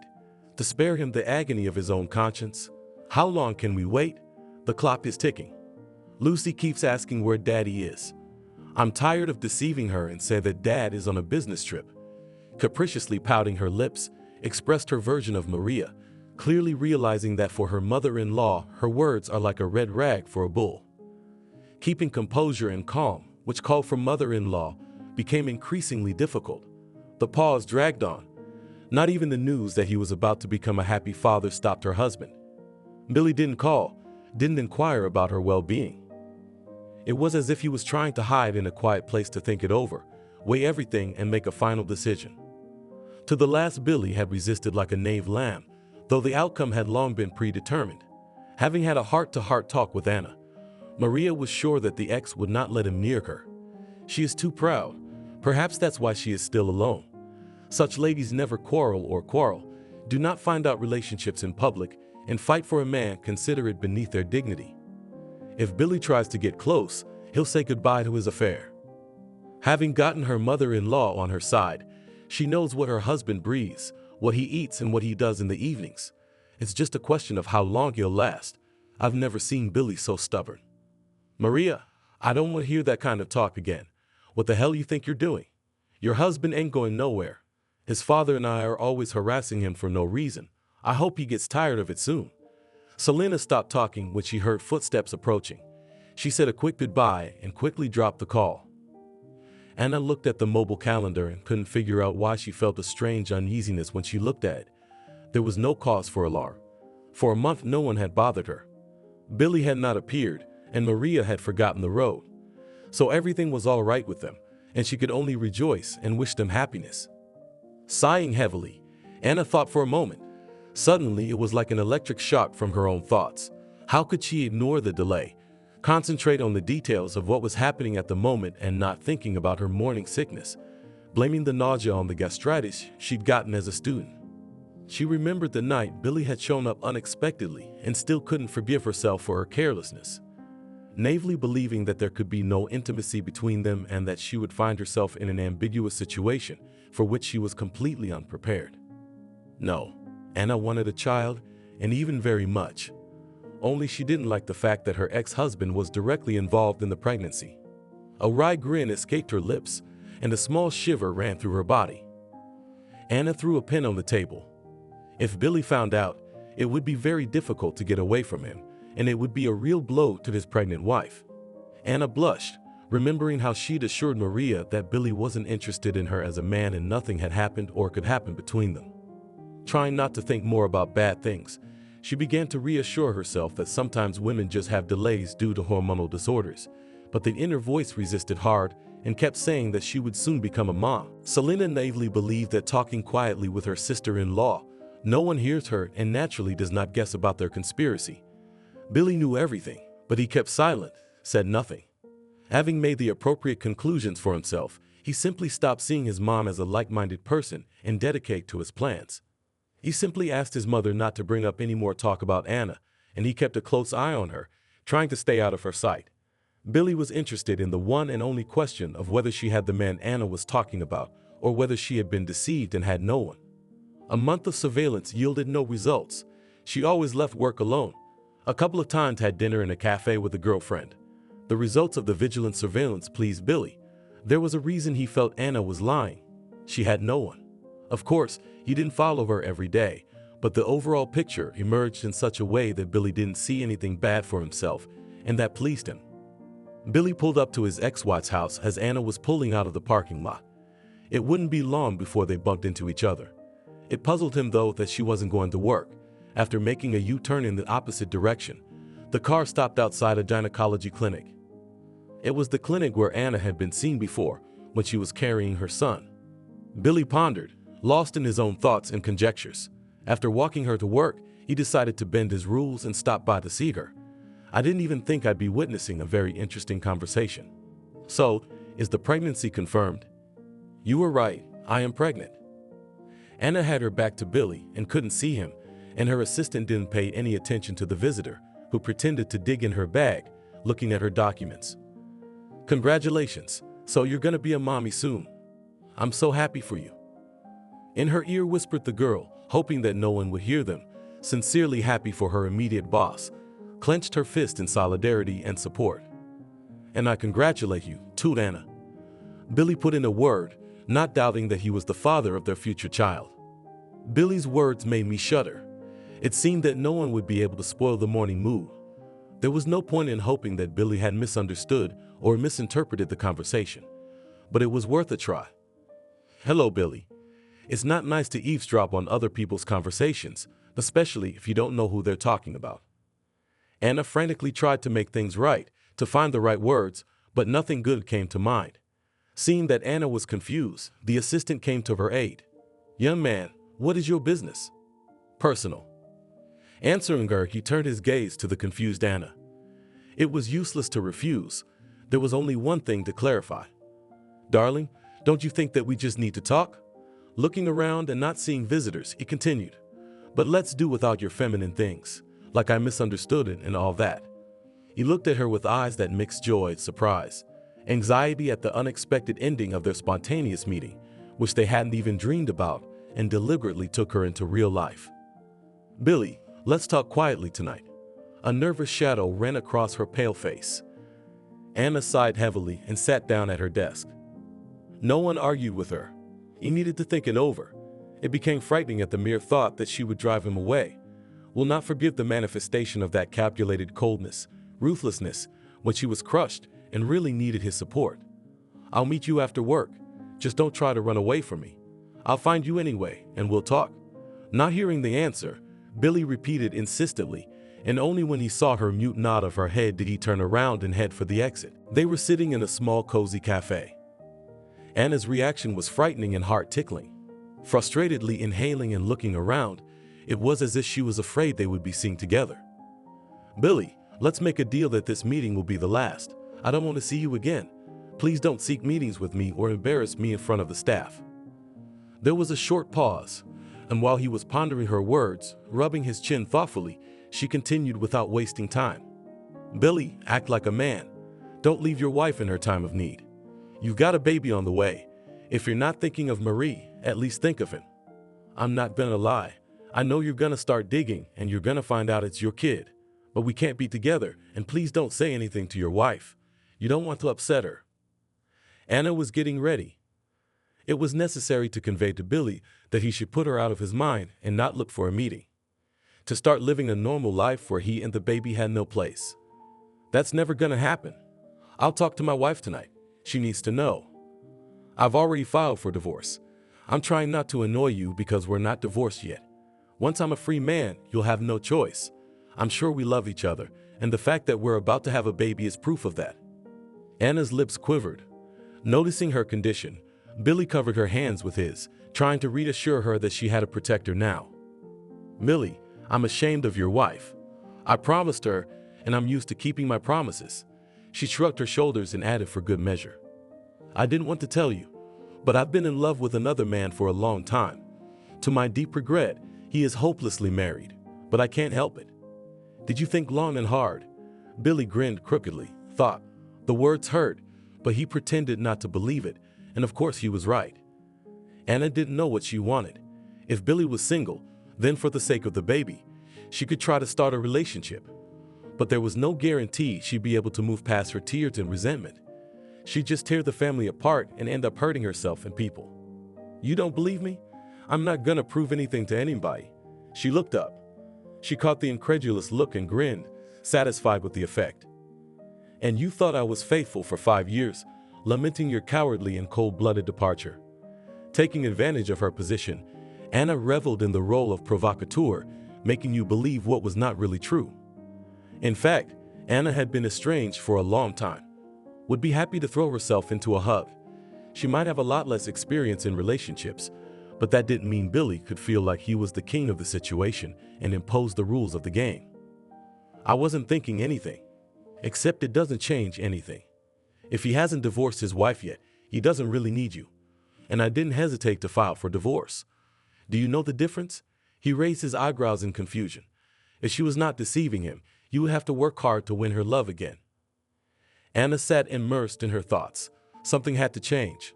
To spare him the agony of his own conscience. How long can we wait? The clock is ticking. Lucy keeps asking where Daddy is. I'm tired of deceiving her and say that Dad is on a business trip. Capriciously pouting her lips, expressed her version of Maria, clearly realizing that for her mother-in-law, her words are like a red rag for a bull. Keeping composure and calm, which called for mother-in-law, became increasingly difficult. The pause dragged on. Not even the news that he was about to become a happy father stopped her husband. Billy didn't call, didn't inquire about her well-being. It was as if he was trying to hide in a quiet place to think it over, weigh everything and make a final decision. To the last, Billy had resisted like a knave lamb, though the outcome had long been predetermined. Having had a heart-to-heart talk with Anna, Maria was sure that the ex would not let him near her. She is too proud. Perhaps that's why she is still alone. Such ladies never quarrel, do not find out relationships in public, and fight for a man consider it beneath their dignity. If Billy tries to get close, he'll say goodbye to his affair. Having gotten her mother-in-law on her side, she knows what her husband breathes, what he eats, and what he does in the evenings. It's just a question of how long he'll last. I've never seen Billy so stubborn. Maria, I don't want to hear that kind of talk again. What the hell you think you're doing? Your husband ain't going nowhere. His father and I are always harassing him for no reason. I hope he gets tired of it soon. Selena stopped talking when she heard footsteps approaching. She said a quick goodbye and quickly dropped the call. Anna looked at the mobile calendar and couldn't figure out why she felt a strange uneasiness when she looked at it. There was no cause for alarm. For a month no one had bothered her. Billy had not appeared, and Maria had forgotten the road. So everything was all right with them, and she could only rejoice and wish them happiness. Sighing heavily, Anna thought for a moment. Suddenly, it was like an electric shock from her own thoughts. How could she ignore the delay, concentrate on the details of what was happening at the moment and not thinking about her morning sickness, blaming the nausea on the gastritis she'd gotten as a student? She remembered the night Billy had shown up unexpectedly and still couldn't forgive herself for her carelessness. Naively believing that there could be no intimacy between them and that she would find herself in an ambiguous situation for which she was completely unprepared. No, Anna wanted a child, and even very much. Only she didn't like the fact that her ex-husband was directly involved in the pregnancy. A wry grin escaped her lips, and a small shiver ran through her body. Anna threw a pen on the table. If Billy found out, it would be very difficult to get away from him, and it would be a real blow to his pregnant wife. Anna blushed, remembering how she'd assured Maria that Billy wasn't interested in her as a man and nothing had happened or could happen between them. Trying not to think more about bad things, she began to reassure herself that sometimes women just have delays due to hormonal disorders, but the inner voice resisted hard and kept saying that she would soon become a mom. Selena naively believed that talking quietly with her sister-in-law, no one hears her and naturally does not guess about their conspiracy. Billy knew everything, but he kept silent, said nothing. Having made the appropriate conclusions for himself, he simply stopped seeing his mom as a like-minded person and dedicated to his plans. He simply asked his mother not to bring up any more talk about Anna, and he kept a close eye on her, trying to stay out of her sight. Billy was interested in the one and only question of whether she had the man Anna was talking about, or whether she had been deceived and had no one. A month of surveillance yielded no results. She always left work alone. A couple of times had dinner in a cafe with a girlfriend. The results of the vigilant surveillance pleased Billy. There was a reason he felt Anna was lying. She had no one. Of course, he didn't follow her every day, but the overall picture emerged in such a way that Billy didn't see anything bad for himself, and that pleased him. Billy pulled up to his ex-wife's house as Anna was pulling out of the parking lot. It wouldn't be long before they bumped into each other. It puzzled him, though, that she wasn't going to work. After making a U-turn in the opposite direction, the car stopped outside a gynecology clinic. It was the clinic where Anna had been seen before, when she was carrying her son. Billy pondered, lost in his own thoughts and conjectures. After walking her to work, he decided to bend his rules and stop by to see her. I didn't even think I'd be witnessing a very interesting conversation. So, is the pregnancy confirmed? You were right, I am pregnant. Anna had her back to Billy and couldn't see him, and her assistant didn't pay any attention to the visitor, who pretended to dig in her bag, looking at her documents. Congratulations, so you're gonna be a mommy soon. I'm so happy for you. In her ear whispered the girl, hoping that no one would hear them, sincerely happy for her immediate boss, clenched her fist in solidarity and support. And I congratulate you, too, Anna. Billy put in a word, not doubting that he was the father of their future child. Billy's words made me shudder. It seemed that no one would be able to spoil the morning mood. There was no point in hoping that Billy had misunderstood or misinterpreted the conversation, but it was worth a try. Hello, Billy. It's not nice to eavesdrop on other people's conversations, especially if you don't know who they're talking about. Anna frantically tried to make things right, to find the right words, but nothing good came to mind. Seeing that Anna was confused, the assistant came to her aid. "Young man, what is your business?" "Personal." Answering her, he turned his gaze to the confused Anna. It was useless to refuse. There was only one thing to clarify. "Darling, don't you think that we just need to talk?" Looking around and not seeing visitors, he continued. "But let's do without your feminine things, like I misunderstood it and all that." He looked at her with eyes that mixed joy, surprise, anxiety at the unexpected ending of their spontaneous meeting, which they hadn't even dreamed about, and deliberately took her into real life. "Billy, let's talk quietly tonight." A nervous shadow ran across her pale face. Anna sighed heavily and sat down at her desk. No one argued with her. He needed to think it over. It became frightening at the mere thought that she would drive him away. Will not forgive the manifestation of that calculated coldness, ruthlessness, when she was crushed and really needed his support. "I'll meet you after work. Just don't try to run away from me. I'll find you anyway, and we'll talk." Not hearing the answer, Billy repeated insistently, and only when he saw her mute nod of her head did he turn around and head for the exit. They were sitting in a small, cozy cafe. Anna's reaction was frightening and heart-tickling. Frustratedly inhaling and looking around, it was as if she was afraid they would be seen together. "Billy, let's make a deal that this meeting will be the last. I don't want to see you again. Please don't seek meetings with me or embarrass me in front of the staff." There was a short pause, and while he was pondering her words, rubbing his chin thoughtfully, she continued without wasting time. "Billy, act like a man. Don't leave your wife in her time of need. You've got a baby on the way. If you're not thinking of Marie, at least think of him. I'm not gonna lie. I know you're gonna start digging and you're gonna find out it's your kid. But we can't be together, and please don't say anything to your wife. You don't want to upset her." Anna was getting ready. It was necessary to convey to Billy that he should put her out of his mind and not look for a meeting. To start living a normal life where he and the baby had no place. "That's never gonna happen. I'll talk to my wife tonight. She needs to know. I've already filed for divorce. I'm trying not to annoy you because we're not divorced yet. Once I'm a free man, you'll have no choice. I'm sure we love each other, and the fact that we're about to have a baby is proof of that." Anna's lips quivered. Noticing her condition, Billy covered her hands with his, trying to reassure her that she had a protector now. "Billy, I'm ashamed of your wife. I promised her, and I'm used to keeping my promises." She shrugged her shoulders and added for good measure. "I didn't want to tell you, but I've been in love with another man for a long time. To my deep regret, he is hopelessly married, but I can't help it." "Did you think long and hard?" Billy grinned crookedly, thought. The words hurt, but he pretended not to believe it, and of course he was right. Anna didn't know what she wanted. If Billy was single, then for the sake of the baby, she could try to start a relationship. But there was no guarantee she'd be able to move past her tears and resentment. She'd just tear the family apart and end up hurting herself and people. "You don't believe me? I'm not gonna prove anything to anybody." She looked up. She caught the incredulous look and grinned, satisfied with the effect. "And you thought I was faithful for 5 years, lamenting your cowardly and cold-blooded departure." Taking advantage of her position, Anna reveled in the role of provocateur, making you believe what was not really true. In fact, Anna had been estranged for a long time. Would be happy to throw herself into a hug. She might have a lot less experience in relationships, but that didn't mean Billy could feel like he was the king of the situation and impose the rules of the game. "I wasn't thinking anything. Except it doesn't change anything. If he hasn't divorced his wife yet, he doesn't really need you. And I didn't hesitate to file for divorce. Do you know the difference?" He raised his eyebrows in confusion. If she was not deceiving him, he would have to work hard to win her love again. Anna sat immersed in her thoughts. Something had to change.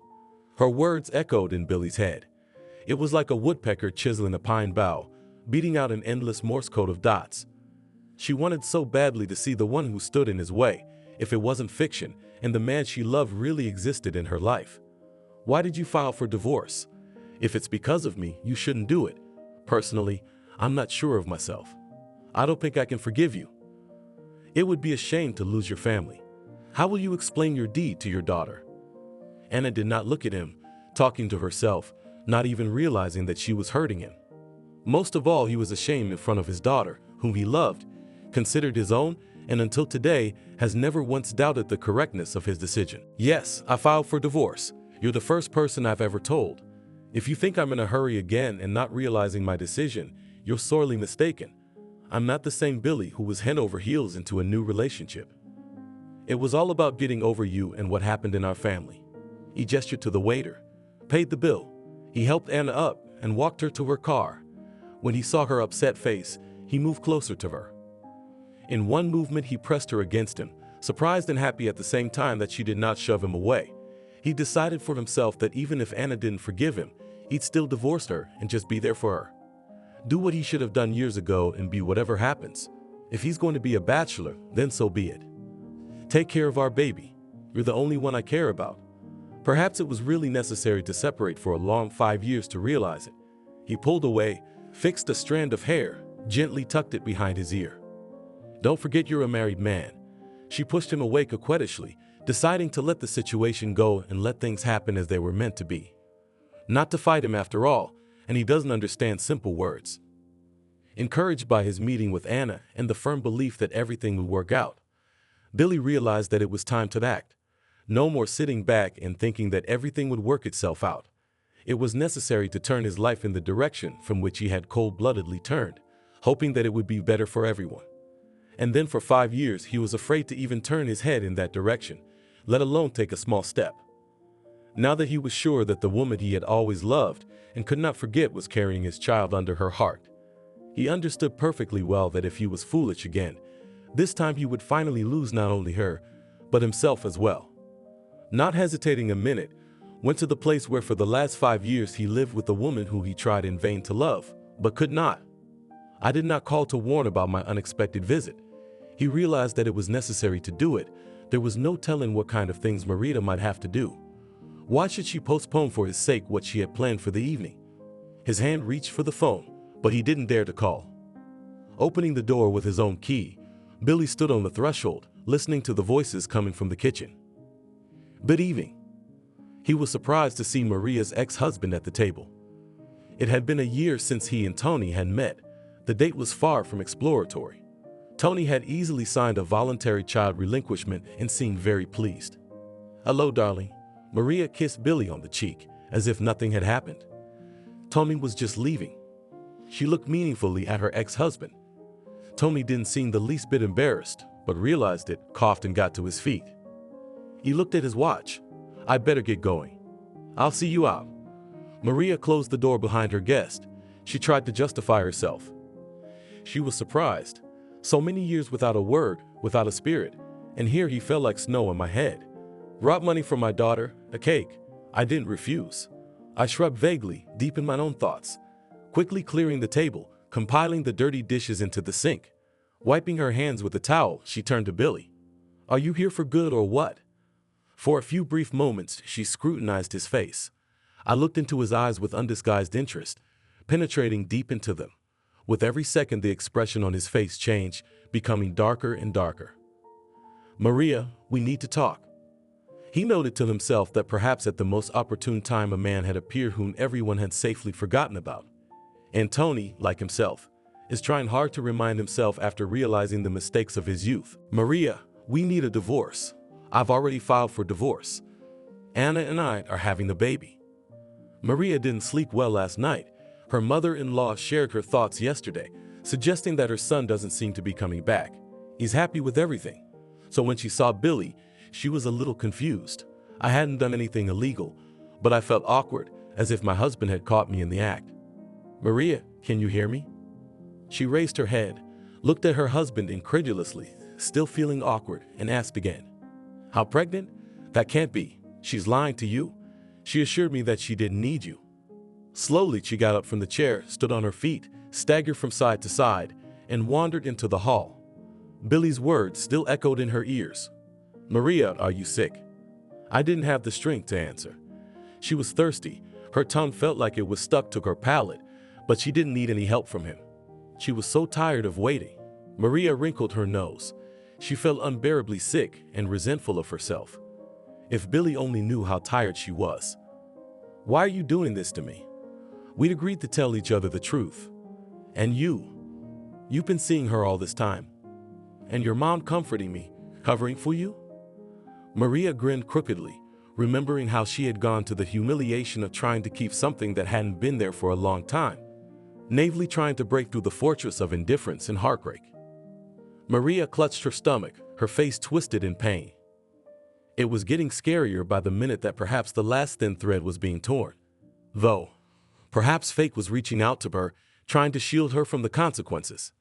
Her words echoed in Billy's head. It was like a woodpecker chiseling a pine bough, beating out an endless Morse code of dots. She wanted so badly to see the one who stood in his way, if it wasn't fiction, and the man she loved really existed in her life. "Why did you file for divorce? If it's because of me, you shouldn't do it. Personally, I'm not sure of myself. I don't think I can forgive you. It would be a shame to lose your family. How will you explain your deed to your daughter?" Anna did not look at him, talking to herself, not even realizing that she was hurting him. Most of all, he was ashamed in front of his daughter, whom he loved, considered his own, and until today has never once doubted the correctness of his decision. Yes, I filed for divorce. You're the first person I've ever told. If you think I'm in a hurry again and not realizing my decision, you're sorely mistaken. I'm not the same Billy who was head over heels into a new relationship. It was all about getting over you and what happened in our family. He gestured to the waiter, paid the bill. He helped Anna up and walked her to her car. When he saw her upset face, he moved closer to her. In one movement, he pressed her against him, surprised and happy at the same time that she did not shove him away. He decided for himself that even if Anna didn't forgive him, he'd still divorce her and just be there for her. Do what he should have done years ago and be whatever happens. If he's going to be a bachelor, then so be it. Take care of our baby. You're the only one I care about. Perhaps it was really necessary to separate for a long 5 years to realize it. He pulled away, fixed a strand of hair, gently tucked it behind his ear. Don't forget you're a married man. She pushed him away coquettishly, deciding to let the situation go and let things happen as they were meant to be. Not to fight him after all, and he doesn't understand simple words. Encouraged by his meeting with Anna and the firm belief that everything would work out, Billy realized that it was time to act. No more sitting back and thinking that everything would work itself out. It was necessary to turn his life in the direction from which he had cold-bloodedly turned, hoping that it would be better for everyone. And then for 5 years he was afraid to even turn his head in that direction, let alone take a small step. Now that he was sure that the woman he had always loved and could not forget was carrying his child under her heart, he understood perfectly well that if he was foolish again, this time he would finally lose not only her, but himself as well. Not hesitating a minute, went to the place where for the last 5 years he lived with a woman who he tried in vain to love, but could not. I did not call to warn about my unexpected visit. He realized that it was necessary to do it. There was no telling what kind of things Marita might have to do. Why should she postpone for his sake what she had planned for the evening? His hand reached for the phone, but he didn't dare to call. Opening the door with his own key, Billy stood on the threshold, listening to the voices coming from the kitchen. Good evening. He was surprised to see Maria's ex-husband at the table. It had been a year since he and Tony had met. The date was far from exploratory. Tony had easily signed a voluntary child relinquishment and seemed very pleased. Hello, darling. Maria kissed Billy on the cheek, as if nothing had happened. Tony was just leaving. She looked meaningfully at her ex-husband. Tony didn't seem the least bit embarrassed, but realized it, coughed and got to his feet. He looked at his watch. I better get going. I'll see you out. Maria closed the door behind her guest. She tried to justify herself. She was surprised. So many years without a word, without a spirit, and here he fell like snow on my head. Brought money for my daughter, a cake. I didn't refuse. I shrugged vaguely, deep in my own thoughts, quickly clearing the table, compiling the dirty dishes into the sink. Wiping her hands with a towel, she turned to Billy. Are you here for good or what? For a few brief moments, she scrutinized his face. I looked into his eyes with undisguised interest, penetrating deep into them. With every second, the expression on his face changed, becoming darker and darker. Maria, we need to talk. He noted to himself that perhaps at the most opportune time a man had appeared whom everyone had safely forgotten about. And Tony, like himself, is trying hard to remind himself after realizing the mistakes of his youth. Maria, we need a divorce. I've already filed for divorce. Anna and I are having a baby. Maria didn't sleep well last night. Her mother-in-law shared her thoughts yesterday, suggesting that her son doesn't seem to be coming back. He's happy with everything. So when she saw Billy, she was a little confused. I hadn't done anything illegal, but I felt awkward, as if my husband had caught me in the act. Maria, can you hear me? She raised her head, looked at her husband incredulously, still feeling awkward, and asked again. How pregnant? That can't be. She's lying to you. She assured me that she didn't need you. Slowly, she got up from the chair, stood on her feet, staggered from side to side, and wandered into the hall. Billy's words still echoed in her ears. Maria, are you sick? I didn't have the strength to answer. She was thirsty. Her tongue felt like it was stuck to her palate, but she didn't need any help from him. She was so tired of waiting. Maria wrinkled her nose. She felt unbearably sick and resentful of herself. If Billy only knew how tired she was. Why are you doing this to me? We'd agreed to tell each other the truth. And you've been seeing her all this time. and your mom comforting me, covering for you?" Maria grinned crookedly, remembering how she had gone to the humiliation of trying to keep something that hadn't been there for a long time, naively trying to break through the fortress of indifference and heartbreak. Maria clutched her stomach, her face twisted in pain. It was getting scarier by the minute that perhaps the last thin thread was being torn. Though, perhaps fate was reaching out to her, trying to shield her from the consequences.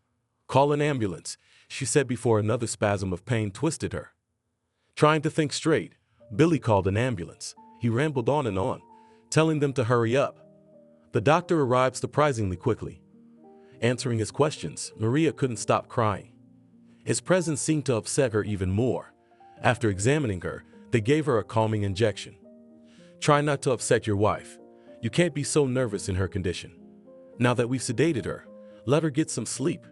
"Call an ambulance," she said before another spasm of pain twisted her. Trying to think straight, Billy called an ambulance. He rambled on and on, telling them to hurry up. The doctor arrived surprisingly quickly. Answering his questions, Maria couldn't stop crying. His presence seemed to upset her even more. After examining her, they gave her a calming injection. "Try not to upset your wife. You can't be so nervous in her condition. Now that we've sedated her, let her get some sleep.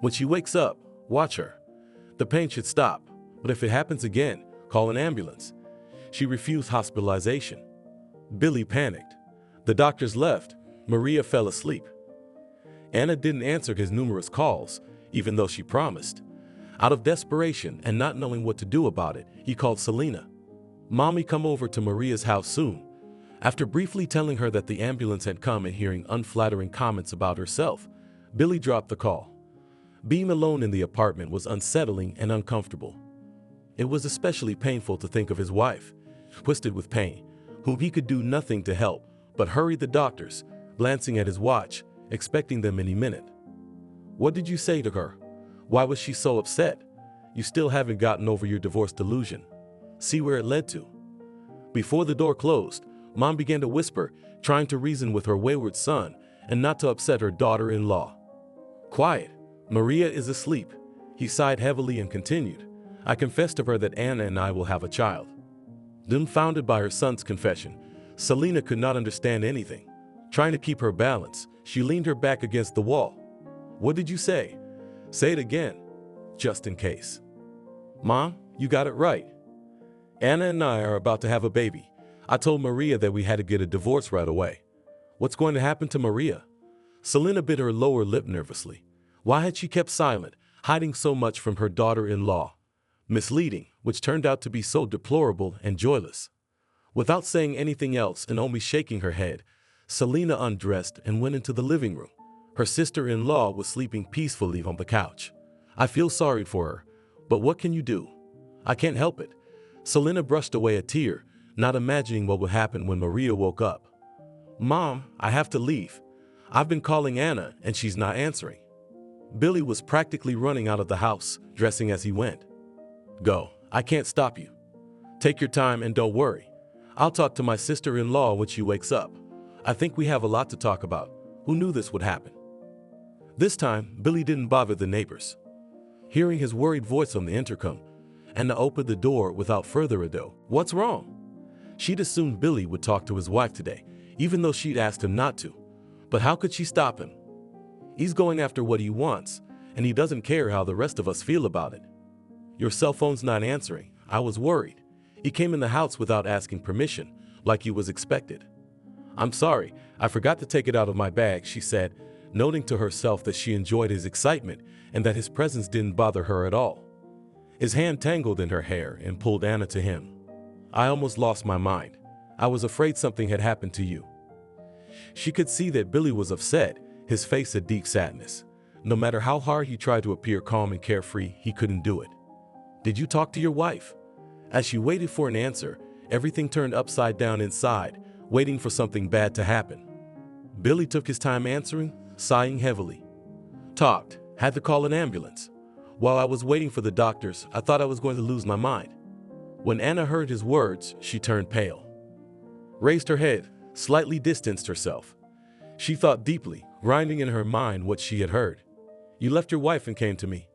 When she wakes up, watch her. The pain should stop, but if it happens again, call an ambulance." She refused hospitalization. Billy panicked. The doctors left. Maria fell asleep. Anna didn't answer his numerous calls, even though she promised. Out of desperation and not knowing what to do about it, he called Selena. "Mommy, come over to Maria's house soon." After briefly telling her that the ambulance had come and hearing unflattering comments about herself, Billy dropped the call. Being alone in the apartment was unsettling and uncomfortable. It was especially painful to think of his wife, twisted with pain, whom he could do nothing to help but hurry the doctors, glancing at his watch, expecting them any minute. "What did you say to her? Why was she so upset? You still haven't gotten over your divorce delusion. See where it led to." Before the door closed, Mom began to whisper, trying to reason with her wayward son and not to upset her daughter-in-law. "Quiet. Maria is asleep." He sighed heavily and continued, "I confessed to her that Anna and I will have a child." Dumbfounded by her son's confession, Selena could not understand anything. Trying to keep her balance, she leaned her back against the wall. "What did you say? Say it again, just in case." "Mom, you got it right. Anna and I are about to have a baby. I told Maria that we had to get a divorce right away." "What's going to happen to Maria?" Selena bit her lower lip nervously. Why had she kept silent, hiding so much from her daughter-in-law? Misleading, which turned out to be so deplorable and joyless. Without saying anything else and only shaking her head, Selena undressed and went into the living room. Her sister-in-law was sleeping peacefully on the couch. "I feel sorry for her, but what can you do? I can't help it." Selena brushed away a tear, not imagining what would happen when Maria woke up. "Mom, I have to leave. I've been calling Anna and she's not answering." Billy was practically running out of the house, dressing as he went. "Go, I can't stop you. Take your time and don't worry. I'll talk to my sister-in-law when she wakes up. I think we have a lot to talk about. Who knew this would happen?" This time, Billy didn't bother the neighbors. Hearing his worried voice on the intercom, Anna opened the door without further ado. "What's wrong?" She'd assumed Billy would talk to his wife today, even though she'd asked him not to. But how could she stop him? He's going after what he wants, and he doesn't care how the rest of us feel about it. "Your cell phone's not answering. I was worried. He came in the house without asking permission, like you was expected." "I'm sorry, I forgot to take it out of my bag," she said, noting to herself that she enjoyed his excitement and that his presence didn't bother her at all. His hand tangled in her hair and pulled Anna to him. "I almost lost my mind. I was afraid something had happened to you." She could see that Billy was upset, his face a deep sadness. No matter how hard he tried to appear calm and carefree, he couldn't do it. "Did you talk to your wife?" As she waited for an answer, everything turned upside down inside, waiting for something bad to happen. Billy took his time answering, sighing heavily. "Talked. Had to call an ambulance. While I was waiting for the doctors, I thought I was going to lose my mind." When Anna heard his words, she turned pale. Raised her head, slightly distanced herself. She thought deeply, grinding in her mind what she had heard. "You left your wife and came to me.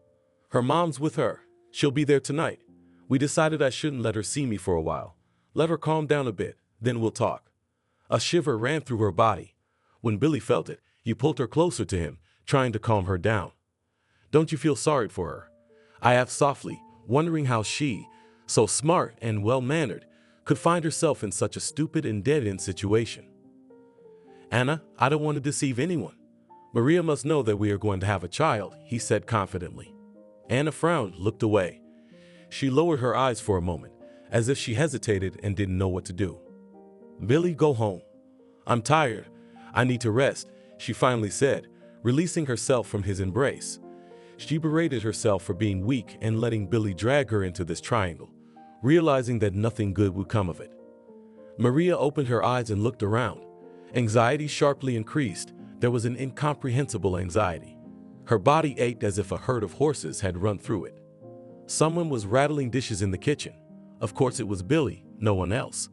Her mom's with her. She'll be there tonight. We decided I shouldn't let her see me for a while. Let her calm down a bit, then we'll talk." A shiver ran through her body. When Billy felt it, he pulled her closer to him, trying to calm her down. "Don't you feel sorry for her?" I asked softly, wondering how she, so smart and well-mannered, could find herself in such a stupid and dead-end situation. "Anna, I don't want to deceive anyone. Maria must know that we are going to have a child," he said confidently. Anna frowned, looked away. She lowered her eyes for a moment, as if she hesitated and didn't know what to do. "Billy, go home. I'm tired. I need to rest," she finally said, releasing herself from his embrace. She berated herself for being weak and letting Billy drag her into this triangle, realizing that nothing good would come of it. Maria opened her eyes and looked around. Anxiety sharply increased. There was an incomprehensible anxiety. Her body ached as if a herd of horses had run through it. Someone was rattling dishes in the kitchen. Of course it was Billy, no one else.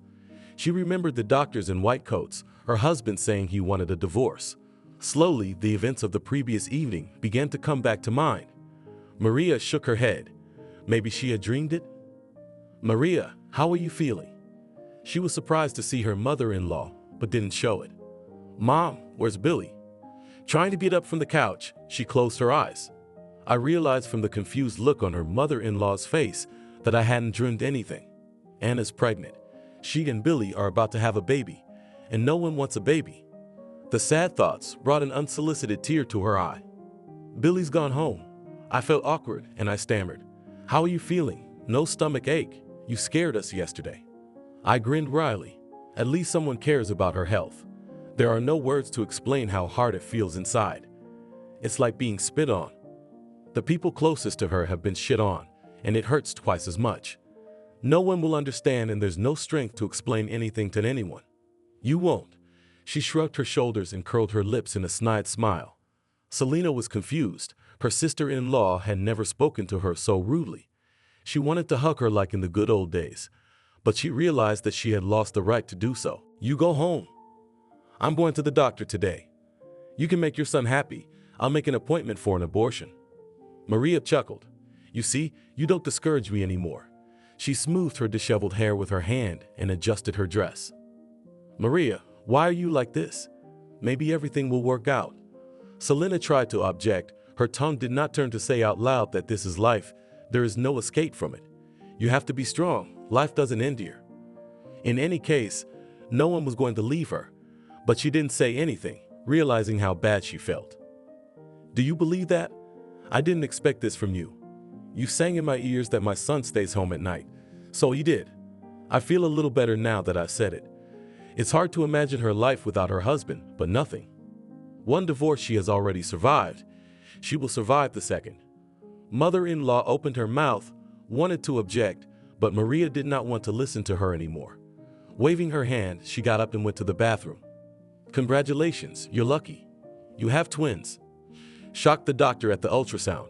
She remembered the doctors in white coats, her husband saying he wanted a divorce. Slowly, the events of the previous evening began to come back to mind. Maria shook her head. Maybe she had dreamed it? "Maria, how are you feeling?" She was surprised to see her mother-in-law, but didn't show it. "Mom, where's Billy?" Trying to get up from the couch, she closed her eyes. I realized from the confused look on her mother-in-law's face that I hadn't dreamed anything. Anna's pregnant. She and Billy are about to have a baby, and no one wants a baby. The sad thoughts brought an unsolicited tear to her eye. "Billy's gone home." I felt awkward and I stammered. "How are you feeling? No stomach ache. You scared us yesterday." I grinned wryly. At least someone cares about her health. There are no words to explain how hard it feels inside. It's like being spit on. The people closest to her have been shit on, and it hurts twice as much. No one will understand, and there's no strength to explain anything to anyone. "You won't." She shrugged her shoulders and curled her lips in a snide smile. Selena was confused. Her sister-in-law had never spoken to her so rudely. She wanted to hug her like in the good old days, but she realized that she had lost the right to do so. "You go home." "I'm going to the doctor today." "You can make your son happy. I'll make an appointment for an abortion." Maria chuckled. "You see, you don't discourage me anymore." She smoothed her disheveled hair with her hand and adjusted her dress. "Maria, why are you like this? Maybe everything will work out." Selena tried to object. Her tongue did not turn to say out loud that this is life. There is no escape from it. You have to be strong. Life doesn't end here. In any case, no one was going to leave her, but she didn't say anything, realizing how bad she felt. "Do you believe that? I didn't expect this from you. You sang in my ears that my son stays home at night, so he did. I feel a little better now that I said it. It's hard to imagine her life without her husband, but nothing. One divorce she has already survived. She will survive the second." Mother-in-law opened her mouth, wanted to object, but Maria did not want to listen to her anymore. Waving her hand, she got up and went to the bathroom. "Congratulations, you're lucky. You have twins," shocked the doctor at the ultrasound.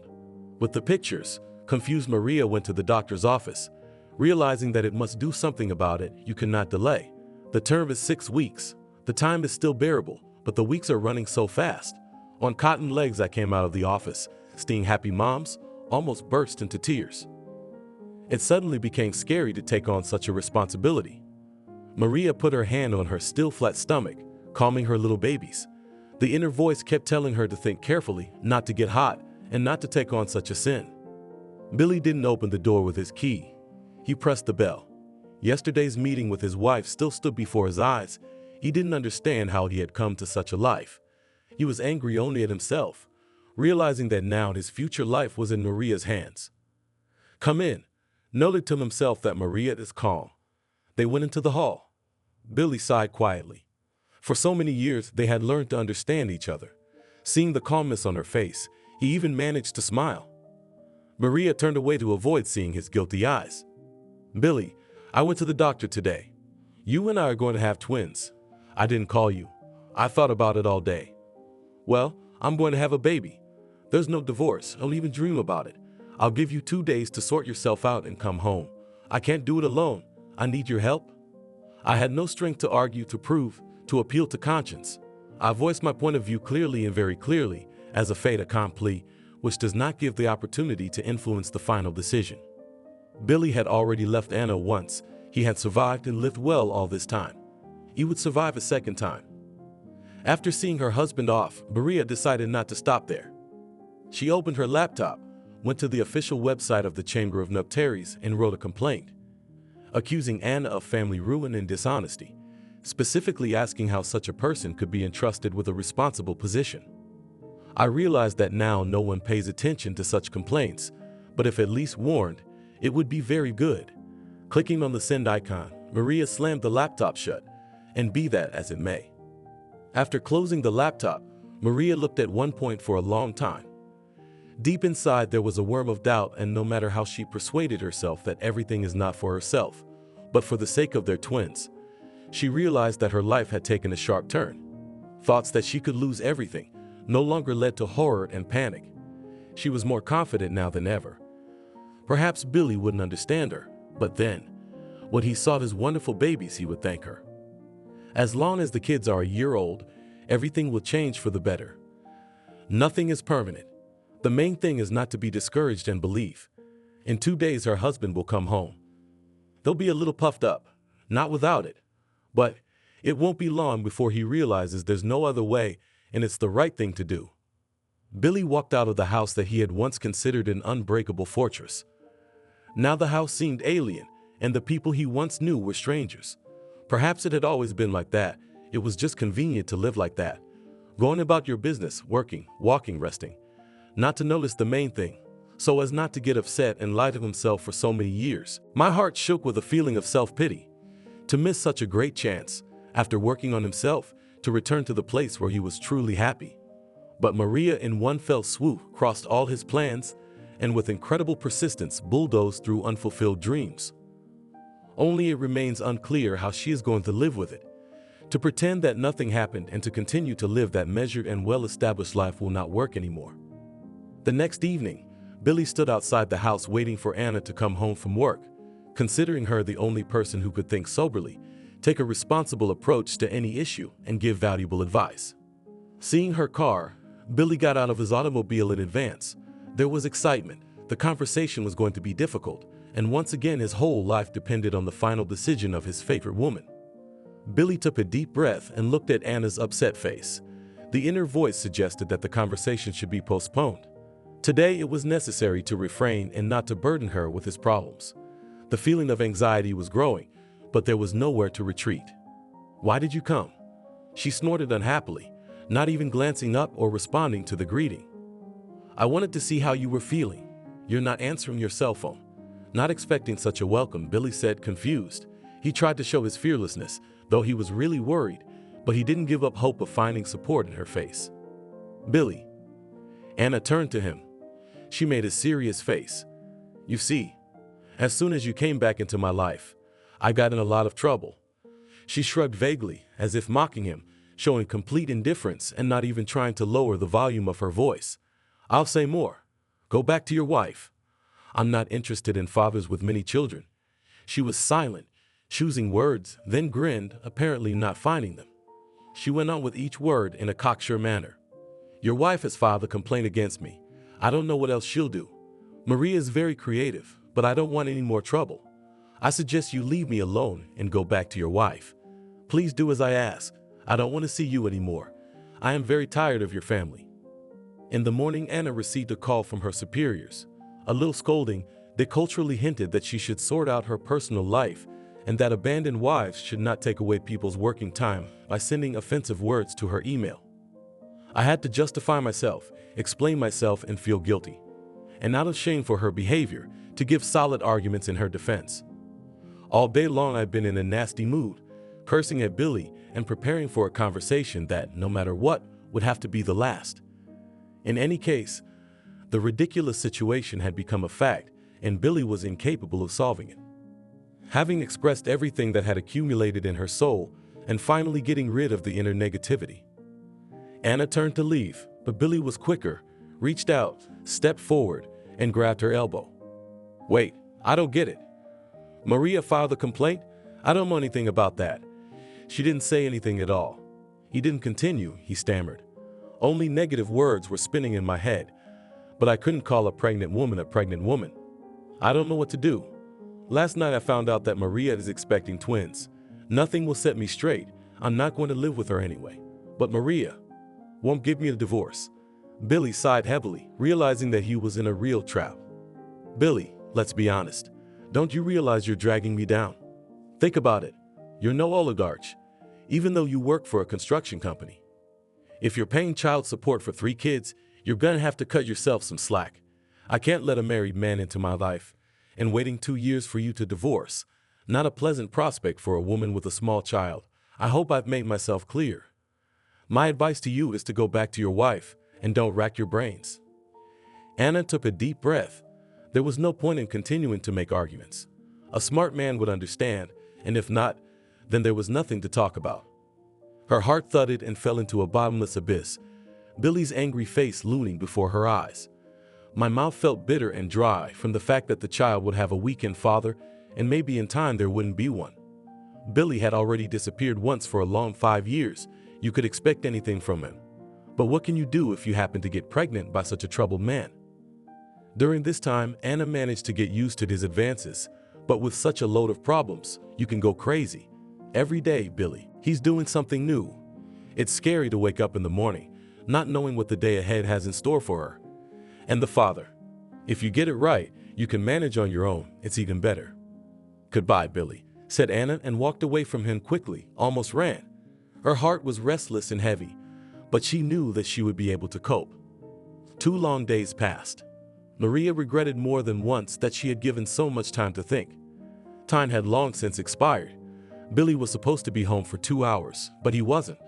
With the pictures, confused Maria went to the doctor's office. Realizing that it must do something about it, you cannot delay. The term is 6 weeks. The time is still bearable, but the weeks are running so fast. On cotton legs I came out of the office, seeing happy moms, almost burst into tears. It suddenly became scary to take on such a responsibility. Maria put her hand on her still flat stomach, calming her little babies. The inner voice kept telling her to think carefully, not to get hot, and not to take on such a sin. Billy didn't open the door with his key. He pressed the bell. Yesterday's meeting with his wife still stood before his eyes. He didn't understand how he had come to such a life. He was angry only at himself, realizing that now his future life was in Maria's hands. "Come in," noted to himself that Maria is calm. They went into the hall. Billy sighed quietly. For so many years, they had learned to understand each other. Seeing the calmness on her face, he even managed to smile. Maria turned away to avoid seeing his guilty eyes. "Billy, I went to the doctor today. You and I are going to have twins. I didn't call you. I thought about it all day. Well, I'm going to have a baby. There's no divorce. Don't even dream about it. I'll give you 2 days to sort yourself out and come home. I can't do it alone. I need your help." I had no strength to argue, to prove, to appeal to conscience. I voiced my point of view clearly and very clearly, as a fait accompli, which does not give the opportunity to influence the final decision. Billy had already left Anna once. He had survived and lived well all this time. He would survive a second time. After seeing her husband off, Maria decided not to stop there. She opened her laptop, went to the official website of the Chamber of Notaries and wrote a complaint, accusing Anna of family ruin and dishonesty, specifically asking how such a person could be entrusted with a responsible position. I realized that now no one pays attention to such complaints, but if at least warned, it would be very good. Clicking on the send icon, Maria slammed the laptop shut, and be that as it may. After closing the laptop, Maria looked at one point for a long time. Deep inside, there was a worm of doubt, and no matter how she persuaded herself that everything is not for herself, but for the sake of their twins, she realized that her life had taken a sharp turn. Thoughts that she could lose everything no longer led to horror and panic. She was more confident now than ever. Perhaps Billy wouldn't understand her, but then, when he saw his wonderful babies, he would thank her. As long as the kids are a year old, everything will change for the better. Nothing is permanent. The main thing is not to be discouraged and believe. In 2 days, her husband will come home. They'll be a little puffed up, not without it, but it won't be long before he realizes there's no other way and it's the right thing to do. Billy walked out of the house that he had once considered an unbreakable fortress. Now the house seemed alien, and the people he once knew were strangers. Perhaps it had always been like that. It was just convenient to live like that. Going about your business, working, walking, resting. Not to notice the main thing, so as not to get upset and lie to himself for so many years. My heart shook with a feeling of self-pity. To miss such a great chance, after working on himself, to return to the place where he was truly happy. But Maria in one fell swoop crossed all his plans and with incredible persistence bulldozed through unfulfilled dreams. Only it remains unclear how she is going to live with it. To pretend that nothing happened and to continue to live that measured and well-established life will not work anymore. The next evening, Billy stood outside the house waiting for Anna to come home from work, considering her the only person who could think soberly, take a responsible approach to any issue, and give valuable advice. Seeing her car, Billy got out of his automobile in advance. There was excitement. The conversation was going to be difficult, and once again his whole life depended on the final decision of his favorite woman. Billy took a deep breath and looked at Anna's upset face. The inner voice suggested that the conversation should be postponed. Today it was necessary to refrain and not to burden her with his problems. The feeling of anxiety was growing, but there was nowhere to retreat. "Why did you come?" She snorted unhappily, not even glancing up or responding to the greeting. "I wanted to see how you were feeling. You're not answering your cell phone." Not expecting such a welcome, Billy said, confused. He tried to show his fearlessness, though he was really worried, but he didn't give up hope of finding support in her face. "Billy." Anna turned to him. She made a serious face. "You see, as soon as you came back into my life, I got in a lot of trouble." She shrugged vaguely, as if mocking him, showing complete indifference and not even trying to lower the volume of her voice. "I'll say more. Go back to your wife. I'm not interested in fathers with many children." She was silent, choosing words, then grinned, apparently not finding them. She went on with each word in a cocksure manner. "Your wife has filed a complaint against me. I don't know what else she'll do. Maria is very creative, but I don't want any more trouble. I suggest you leave me alone and go back to your wife. Please do as I ask. I don't want to see you anymore. I am very tired of your family." In the morning, Anna received a call from her superiors. A little scolding, they culturally hinted that she should sort out her personal life and that abandoned wives should not take away people's working time by sending offensive words to her email. I had to justify myself, explain myself, and feel guilty. And out of shame for her behavior, to give solid arguments in her defense. All day long I'd been in a nasty mood, cursing at Billy and preparing for a conversation that, no matter what, would have to be the last. In any case, the ridiculous situation had become a fact, and Billy was incapable of solving it. Having expressed everything that had accumulated in her soul, and finally getting rid of the inner negativity, Anna turned to leave, but Billy was quicker, reached out, stepped forward, and grabbed her elbow. "Wait, I don't get it. Maria filed a complaint? I don't know anything about that." She didn't say anything at all. He didn't continue, he stammered. "Only negative words were spinning in my head, but I couldn't call a pregnant woman a pregnant woman. I don't know what to do. Last night I found out that Maria is expecting twins. Nothing will set me straight. I'm not going to live with her anyway. But Maria won't give me a divorce." Billy sighed heavily, realizing that he was in a real trap. "Billy, let's be honest. Don't you realize you're dragging me down? Think about it. You're no oligarch, even though you work for a construction company. If you're paying child support for 3 kids, you're gonna have to cut yourself some slack. I can't let a married man into my life, and waiting 2 years for you to divorce. Not a pleasant prospect for a woman with a small child. I hope I've made myself clear. My advice to you is to go back to your wife and don't rack your brains." Anna took a deep breath. There was no point in continuing to make arguments. A smart man would understand, and if not, then there was nothing to talk about. Her heart thudded and fell into a bottomless abyss, Billy's angry face looming before her eyes. My mouth felt bitter and dry from the fact that the child would have a weekend father, and maybe in time there wouldn't be one. Billy had already disappeared once for a long 5 years. You could expect anything from him. But what can you do if you happen to get pregnant by such a troubled man? During this time, Anna managed to get used to his advances, but with such a load of problems, you can go crazy. Every day, Billy, he's doing something new. It's scary to wake up in the morning, not knowing what the day ahead has in store for her. And the father. If you get it right, you can manage on your own. It's even better. "Goodbye, Billy," said Anna and walked away from him quickly, almost ran. Her heart was restless and heavy, but she knew that she would be able to cope. 2 long days passed. Maria regretted more than once that she had given so much time to think. Time had long since expired. Billy was supposed to be home for 2 hours, but he wasn't.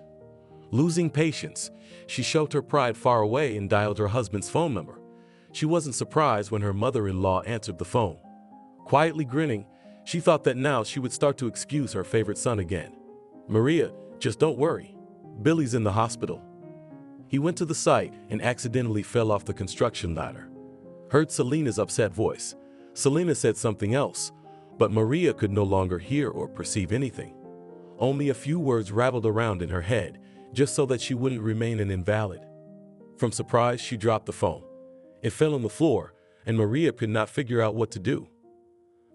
Losing patience, she shoved her pride far away and dialed her husband's phone number. She wasn't surprised when her mother-in-law answered the phone. Quietly grinning, she thought that now she would start to excuse her favorite son again. "Maria, just don't worry. Billy's in the hospital." He went to the site and accidentally fell off the construction ladder. Heard Selena's upset voice. Selena said something else, but Maria could no longer hear or perceive anything. Only a few words rattled around in her head, just so that she wouldn't remain an invalid. From surprise, she dropped the phone. It fell on the floor, and Maria could not figure out what to do.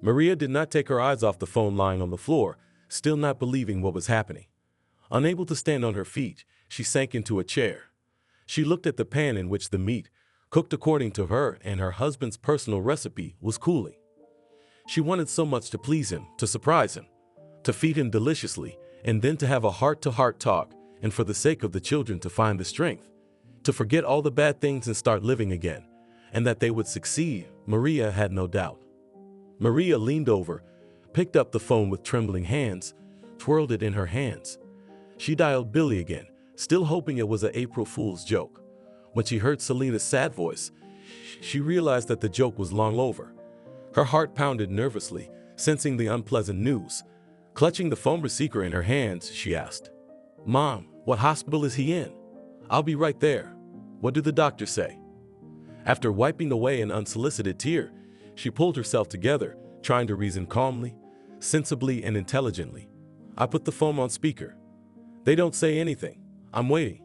Maria did not take her eyes off the phone lying on the floor, still not believing what was happening. Unable to stand on her feet, she sank into a chair. She looked at the pan in which the meat, cooked according to her and her husband's personal recipe, was cooling. She wanted so much to please him, to surprise him, to feed him deliciously, and then to have a heart-to-heart talk, and for the sake of the children to find the strength, to forget all the bad things and start living again, and that they would succeed, Maria had no doubt. Maria leaned over, picked up the phone with trembling hands, twirled it in her hands. She dialed Billy again, still hoping it was an April Fool's joke. When she heard Selena's sad voice, she realized that the joke was long over. Her heart pounded nervously, sensing the unpleasant news. Clutching the phone receiver in her hands, she asked, "Mom, what hospital is he in? I'll be right there. What do the doctors say?" After wiping away an unsolicited tear, she pulled herself together, trying to reason calmly, sensibly, and intelligently. I put the phone on speaker. "They don't say anything. I'm waiting.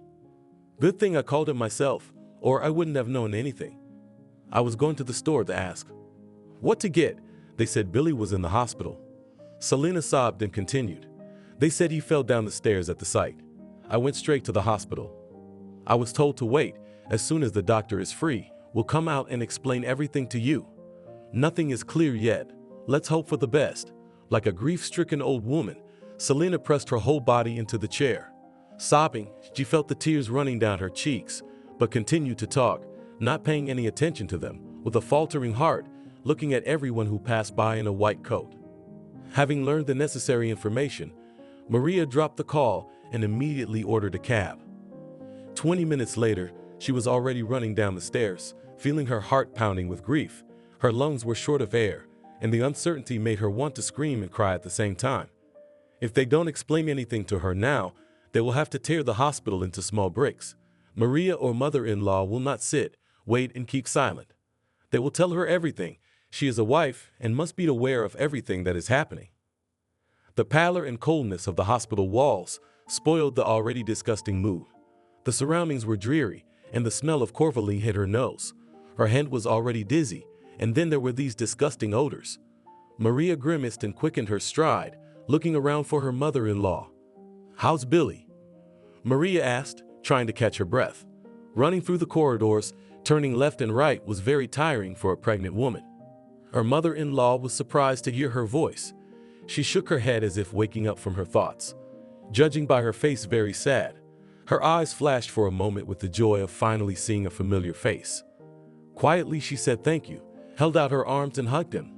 Good thing I called him myself, or I wouldn't have known anything. I was going to the store to ask what to get. They said Billy was in the hospital." Selena sobbed and continued. "They said he fell down the stairs at the site. I went straight to the hospital. I was told to wait. As soon as the doctor is free, we'll come out and explain everything to you. Nothing is clear yet. Let's hope for the best." Like a grief-stricken old woman, Selena pressed her whole body into the chair. Sobbing, she felt the tears running down her cheeks, but continued to talk, not paying any attention to them, with a faltering heart, looking at everyone who passed by in a white coat. Having learned the necessary information, Maria dropped the call and immediately ordered a cab. 20 minutes later, she was already running down the stairs, feeling her heart pounding with grief. Her lungs were short of air, and the uncertainty made her want to scream and cry at the same time. If they don't explain anything to her now, they will have to tear the hospital into small bricks. Maria or mother-in-law will not sit, wait, and keep silent. They will tell her everything. She is a wife and must be aware of everything that is happening. The pallor and coldness of the hospital walls spoiled the already disgusting mood. The surroundings were dreary, and the smell of Corvaline hit her nose. Her head was already dizzy, and then there were these disgusting odors. Maria grimaced and quickened her stride, looking around for her mother-in-law. "How's Billy?" Maria asked, trying to catch her breath. Running through the corridors, turning left and right was very tiring for a pregnant woman. Her mother-in-law was surprised to hear her voice. She shook her head as if waking up from her thoughts. Judging by her face, very sad. Her eyes flashed for a moment with the joy of finally seeing a familiar face. Quietly, she said thank you, held out her arms and hugged him.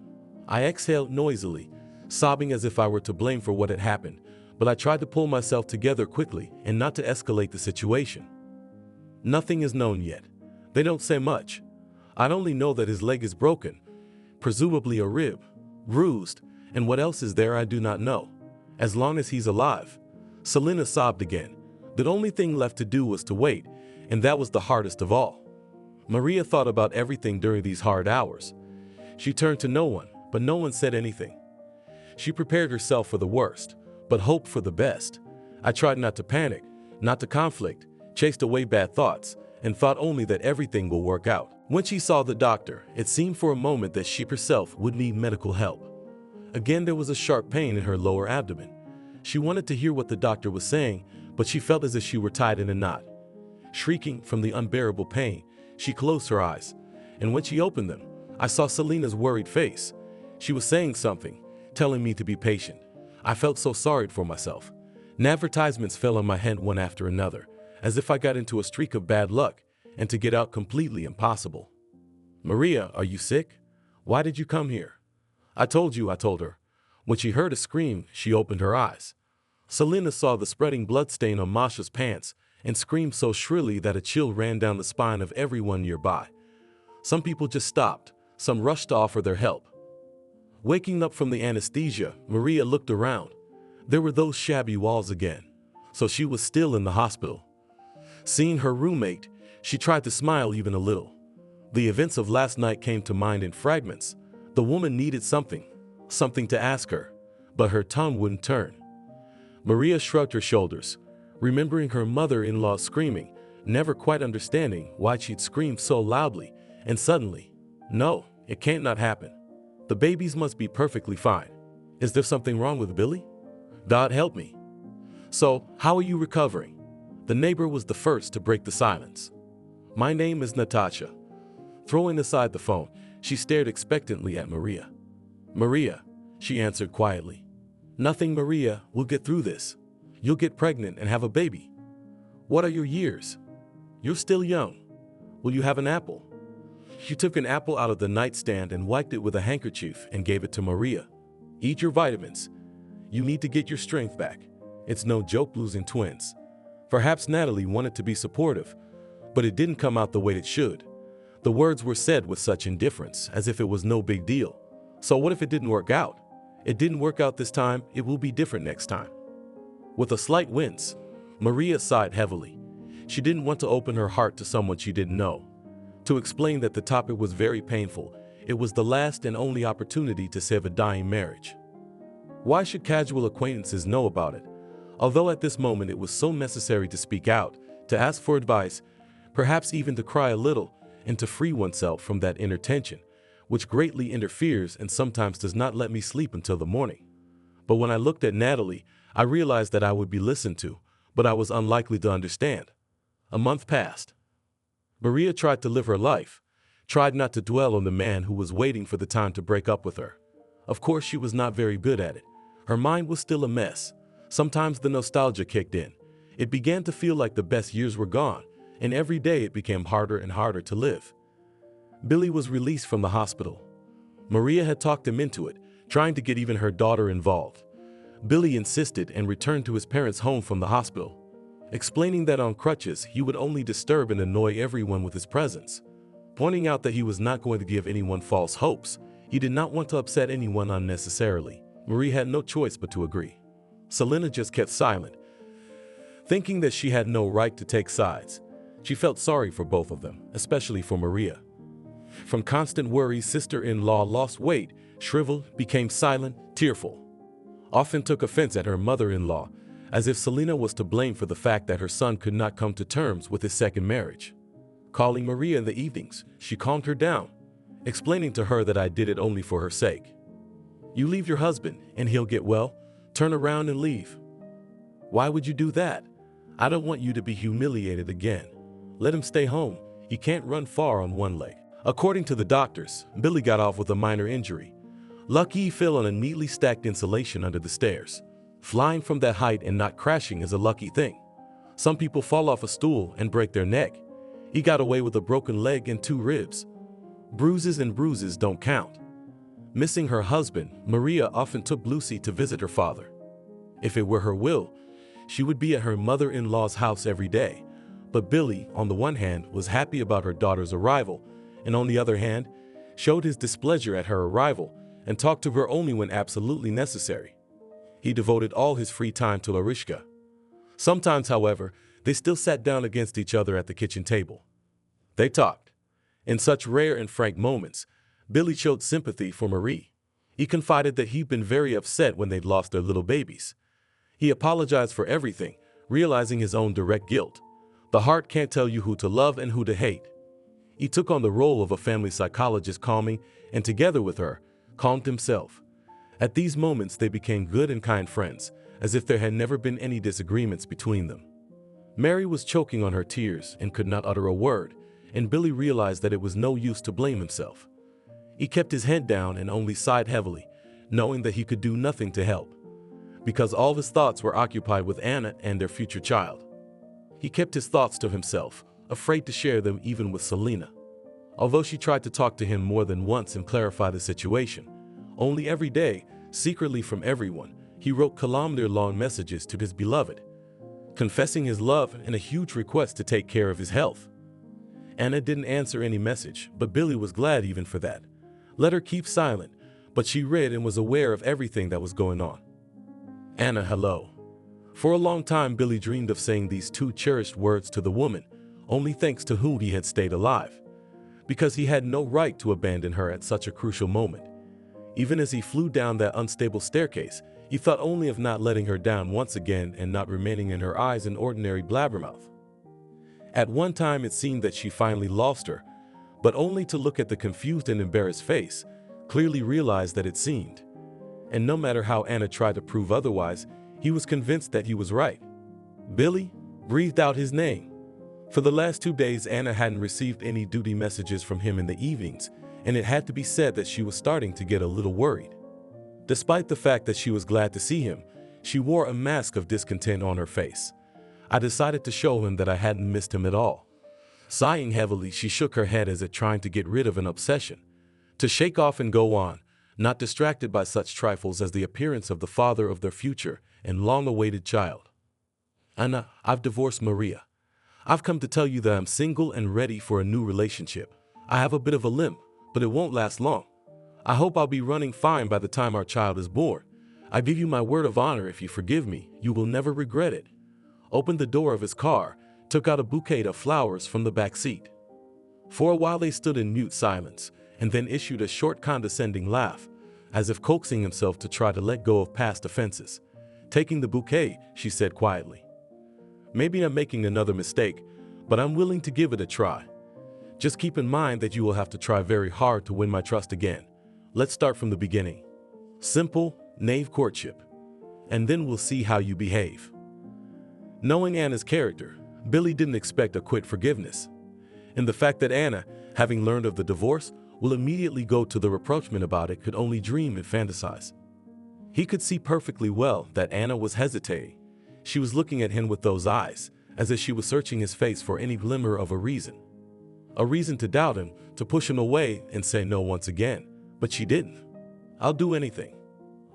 I exhaled noisily, sobbing as if I were to blame for what had happened, but I tried to pull myself together quickly and not to escalate the situation. Nothing is known yet. They don't say much. I only know that his leg is broken, presumably a rib, bruised, and what else is there I do not know. As long as he's alive. Selena sobbed again. The only thing left to do was to wait, and that was the hardest of all. Maria thought about everything during these hard hours. She turned to no one, but no one said anything. She prepared herself for the worst, but hoped for the best. I tried not to panic, not to conflict, chased away bad thoughts, and thought only that everything will work out. When she saw the doctor, it seemed for a moment that she herself would need medical help. Again, there was a sharp pain in her lower abdomen. She wanted to hear what the doctor was saying, but she felt as if she were tied in a knot. Shrieking from the unbearable pain, she closed her eyes, and when she opened them, I saw Selena's worried face. She was saying something, telling me to be patient. I felt so sorry for myself. Advertisements fell on my head one after another, as if I got into a streak of bad luck, and to get out completely impossible. Maria, are you sick? Why did you come here? I told her. When she heard a scream, she opened her eyes. Selena saw the spreading bloodstain on Masha's pants and screamed so shrilly that a chill ran down the spine of everyone nearby. Some people just stopped, some rushed to offer their help. Waking up from the anesthesia, Maria looked around. There were those shabby walls again, so she was still in the hospital. Seeing her roommate, she tried to smile even a little. The events of last night came to mind in fragments. The woman needed something to ask her, but her tongue wouldn't turn. Maria shrugged her shoulders, remembering her mother-in-law screaming, never quite understanding why she'd screamed so loudly, and suddenly, no, it can't not happen. The babies must be perfectly fine. Is there something wrong with Billy? God help me. So, how are you recovering? The neighbor was the first to break the silence. My name is Natasha. Throwing aside the phone, she stared expectantly at Maria. Maria, she answered quietly. Nothing, Maria, we'll get through this. You'll get pregnant and have a baby. What are your years? You're still young. Will you have an apple? She took an apple out of the nightstand and wiped it with a handkerchief and gave it to Maria. Eat your vitamins. You need to get your strength back. It's no joke losing twins. Perhaps Natalie wanted to be supportive, but it didn't come out the way it should. The words were said with such indifference, as if it was no big deal. So what if it didn't work out? It didn't work out this time, it will be different next time. With a slight wince, Maria sighed heavily. She didn't want to open her heart to someone she didn't know. To explain that the topic was very painful, it was the last and only opportunity to save a dying marriage. Why should casual acquaintances know about it? Although at this moment it was so necessary to speak out, to ask for advice, perhaps even to cry a little, and to free oneself from that inner tension, which greatly interferes and sometimes does not let me sleep until the morning. But when I looked at Natalie, I realized that I would be listened to, but I was unlikely to understand. A month passed. Maria tried to live her life, tried not to dwell on the man who was waiting for the time to break up with her. Of course, she was not very good at it. Her mind was still a mess. Sometimes the nostalgia kicked in. It began to feel like the best years were gone, and every day it became harder and harder to live. Billy was released from the hospital. Maria had talked him into it, trying to get even her daughter involved. Billy insisted and returned to his parents' home from the hospital, explaining that on crutches he would only disturb and annoy everyone with his presence. Pointing out that he was not going to give anyone false hopes, he did not want to upset anyone unnecessarily. Maria had no choice but to agree. Selena just kept silent, thinking that she had no right to take sides. She felt sorry for both of them, especially for Maria. From constant worry, sister-in-law lost weight, shriveled, became silent, tearful. Often took offense at her mother-in-law, as if Selena was to blame for the fact that her son could not come to terms with his second marriage. Calling Maria in the evenings, she calmed her down, explaining to her that I did it only for her sake. You leave your husband and he'll get well, turn around and leave. Why would you do that? I don't want you to be humiliated again. Let him stay home. He can't run far on one leg. According to the doctors, Billy got off with a minor injury. Lucky he fell on a neatly stacked insulation under the stairs. Flying from that height and not crashing is a lucky thing. Some people fall off a stool and break their neck. He got away with a broken leg and 2 ribs. Bruises and bruises don't count. Missing her husband, Maria often took Lucy to visit her father. If it were her will, she would be at her mother-in-law's house every day. But Billy, on the one hand, was happy about her daughter's arrival, and on the other hand, showed his displeasure at her arrival and talked to her only when absolutely necessary. He devoted all his free time to Larishka. Sometimes, however, they still sat down against each other at the kitchen table. They talked. In such rare and frank moments, Billy showed sympathy for Marie. He confided that he'd been very upset when they'd lost their little babies. He apologized for everything, realizing his own direct guilt. The heart can't tell you who to love and who to hate. He took on the role of a family psychologist, calming, and together with her, calmed himself. At these moments, they became good and kind friends, as if there had never been any disagreements between them. Mary was choking on her tears and could not utter a word, and Billy realized that it was no use to blame himself. He kept his head down and only sighed heavily, knowing that he could do nothing to help, because all his thoughts were occupied with Anna and their future child. He kept his thoughts to himself, afraid to share them even with Selena. Although she tried to talk to him more than once and clarify the situation, only every day, secretly from everyone, he wrote kilometer-long messages to his beloved, confessing his love and a huge request to take care of his health. Anna didn't answer any message, but Billy was glad even for that. Let her keep silent, but she read and was aware of everything that was going on. Anna, hello. For a long time, Billy dreamed of saying these two cherished words to the woman, only thanks to whom he had stayed alive, because he had no right to abandon her at such a crucial moment. Even as he flew down that unstable staircase, he thought only of not letting her down once again and not remaining in her eyes an ordinary blabbermouth. At one time it seemed that she finally lost her, but only to look at the confused and embarrassed face, clearly realized that it seemed. And no matter how Anna tried to prove otherwise, he was convinced that he was right. Billy breathed out his name. For the last 2 days, Anna hadn't received any duty messages from him in the evenings, and it had to be said that she was starting to get a little worried. Despite the fact that she was glad to see him, she wore a mask of discontent on her face. I decided to show him that I hadn't missed him at all. Sighing heavily, she shook her head as if trying to get rid of an obsession, to shake off and go on, not distracted by such trifles as the appearance of the father of their future and long-awaited child. Anna, I've divorced Maria. I've come to tell you that I'm single and ready for a new relationship. I have a bit of a limp, but it won't last long. I hope I'll be running fine by the time our child is born. I give you my word of honor, if you forgive me, you will never regret it. Opened the door of his car, took out a bouquet of flowers from the back seat. For a while they stood in mute silence, and then issued a short condescending laugh, as if coaxing himself to try to let go of past offenses. Taking the bouquet, she said quietly, "Maybe I'm making another mistake, but I'm willing to give it a try. Just keep in mind that you will have to try very hard to win my trust again. Let's start from the beginning. Simple, naive courtship. And then we'll see how you behave." Knowing Anna's character, Billy didn't expect a quick forgiveness. And the fact that Anna, having learned of the divorce, will immediately go to the rapprochement about it could only dream and fantasize. He could see perfectly well that Anna was hesitating. She was looking at him with those eyes, as if she was searching his face for any glimmer of a reason. A reason to doubt him, to push him away and say no once again. But she didn't. "I'll do anything.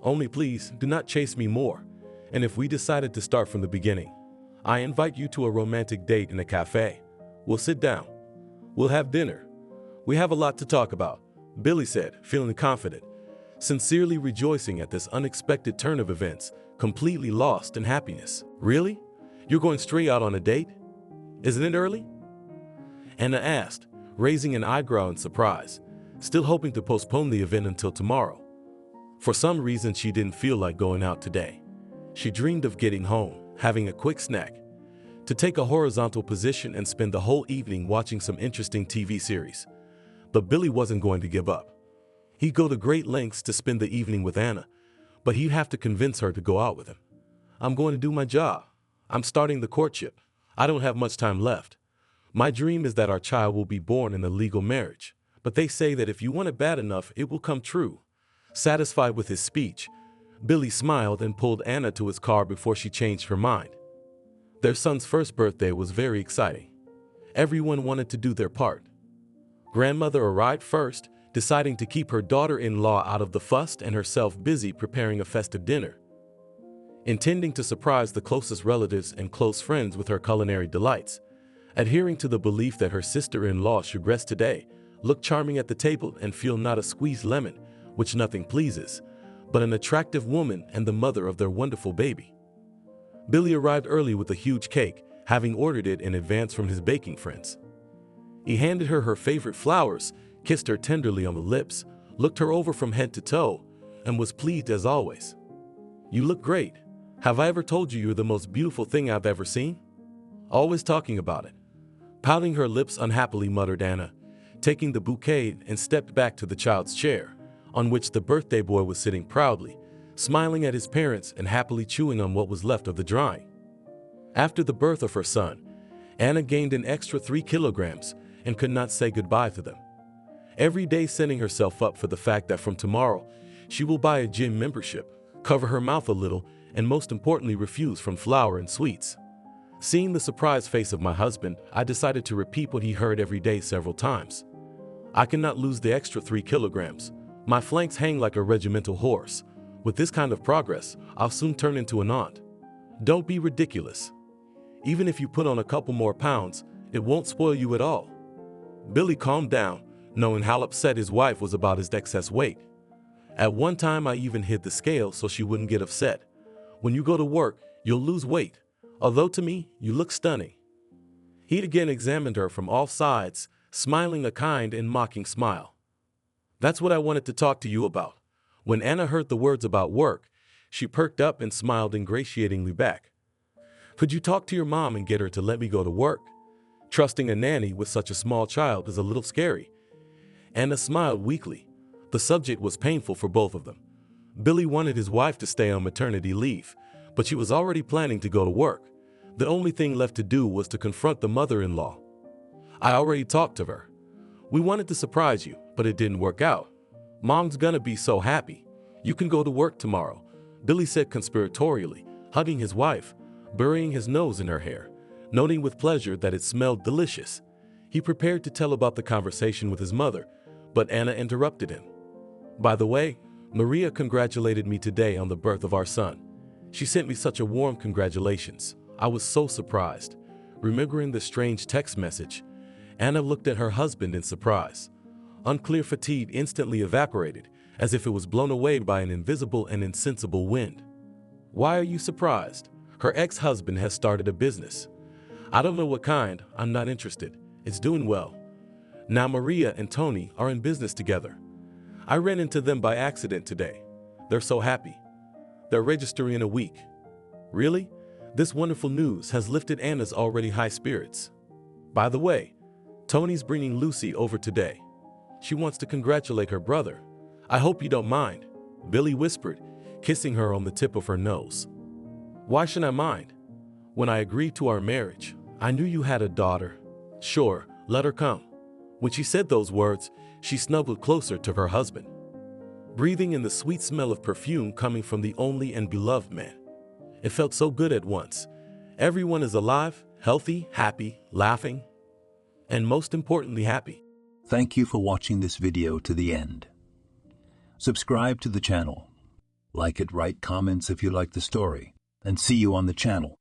Only please, do not chase me more. And if we decided to start from the beginning, I invite you to a romantic date in a cafe. We'll sit down. We'll have dinner. We have a lot to talk about," Billy said, feeling confident, sincerely rejoicing at this unexpected turn of events, completely lost in happiness. "Really? You're going straight out on a date? Isn't it early?" Anna asked, raising an eyebrow in surprise, still hoping to postpone the event until tomorrow. For some reason, she didn't feel like going out today. She dreamed of getting home, having a quick snack, to take a horizontal position and spend the whole evening watching some interesting TV series. But Billy wasn't going to give up. He'd go to great lengths to spend the evening with Anna, but he'd have to convince her to go out with him. "I'm going to do my job. I'm starting the courtship. I don't have much time left. My dream is that our child will be born in a legal marriage. But they say that if you want it bad enough, it will come true." Satisfied with his speech, Billy smiled and pulled Anna to his car before she changed her mind. Their son's first birthday was very exciting. Everyone wanted to do their part. Grandmother arrived first, deciding to keep her daughter-in-law out of the fuss and herself busy preparing a festive dinner. Intending to surprise the closest relatives and close friends with her culinary delights, adhering to the belief that her sister-in-law should rest today, look charming at the table and feel not a squeezed lemon, which nothing pleases, but an attractive woman and the mother of their wonderful baby. Billy arrived early with a huge cake, having ordered it in advance from his baking friends. He handed her her favorite flowers, kissed her tenderly on the lips, looked her over from head to toe, and was pleased as always. "You look great. Have I ever told you you're the most beautiful thing I've ever seen?" "Always talking about it." Pouting her lips unhappily muttered Anna, taking the bouquet and stepped back to the child's chair, on which the birthday boy was sitting proudly, smiling at his parents and happily chewing on what was left of the drawing. After the birth of her son, Anna gained an extra 3 kilograms and could not say goodbye to them. Every day setting herself up for the fact that from tomorrow she will buy a gym membership, cover her mouth a little, and most importantly refuse from flour and sweets. Seeing the surprised face of my husband, I decided to repeat what he heard every day several times. "I cannot lose the extra 3 kilograms. My flanks hang like a regimental horse. With this kind of progress, I'll soon turn into an aunt." "Don't be ridiculous. Even if you put on a couple more pounds, it won't spoil you at all." Billy calmed down, knowing how upset his wife was about his excess weight. "At one time I even hid the scale so she wouldn't get upset. When you go to work, you'll lose weight. Although to me, you look stunning." He again examined her from all sides, smiling a kind and mocking smile. "That's what I wanted to talk to you about." When Anna heard the words about work, she perked up and smiled ingratiatingly back. "Could you talk to your mom and get her to let me go to work? Trusting a nanny with such a small child is a little scary." Anna smiled weakly. The subject was painful for both of them. Billy wanted his wife to stay on maternity leave, but she was already planning to go to work. The only thing left to do was to confront the mother-in-law. "I already talked to her. We wanted to surprise you, but it didn't work out. Mom's gonna be so happy. You can go to work tomorrow," Billy said conspiratorially, hugging his wife, burying his nose in her hair, noting with pleasure that it smelled delicious. He prepared to tell about the conversation with his mother, but Anna interrupted him. "By the way, Maria congratulated me today on the birth of our son. She sent me such a warm congratulations. I was so surprised." Remembering the strange text message, Anna looked at her husband in surprise. Unclear fatigue instantly evaporated, as if it was blown away by an invisible and insensible wind. "Why are you surprised? Her ex-husband has started a business. I don't know what kind, I'm not interested. It's doing well. Now Maria and Tony are in business together. I ran into them by accident today. They're so happy. They're registering in a week." "Really?" This wonderful news has lifted Anna's already high spirits. "By the way, Tony's bringing Lucy over today. She wants to congratulate her brother. I hope you don't mind," Billy whispered, kissing her on the tip of her nose. "Why should I mind? When I agreed to our marriage, I knew you had a daughter. Sure, let her come." When she said those words, she snuggled closer to her husband, breathing in the sweet smell of perfume coming from the only and beloved man. It felt so good at once. Everyone is alive, healthy, happy, laughing, and most importantly, happy. Thank you for watching this video to the end. Subscribe to the channel. Like it, write comments if you like the story, and see you on the channel.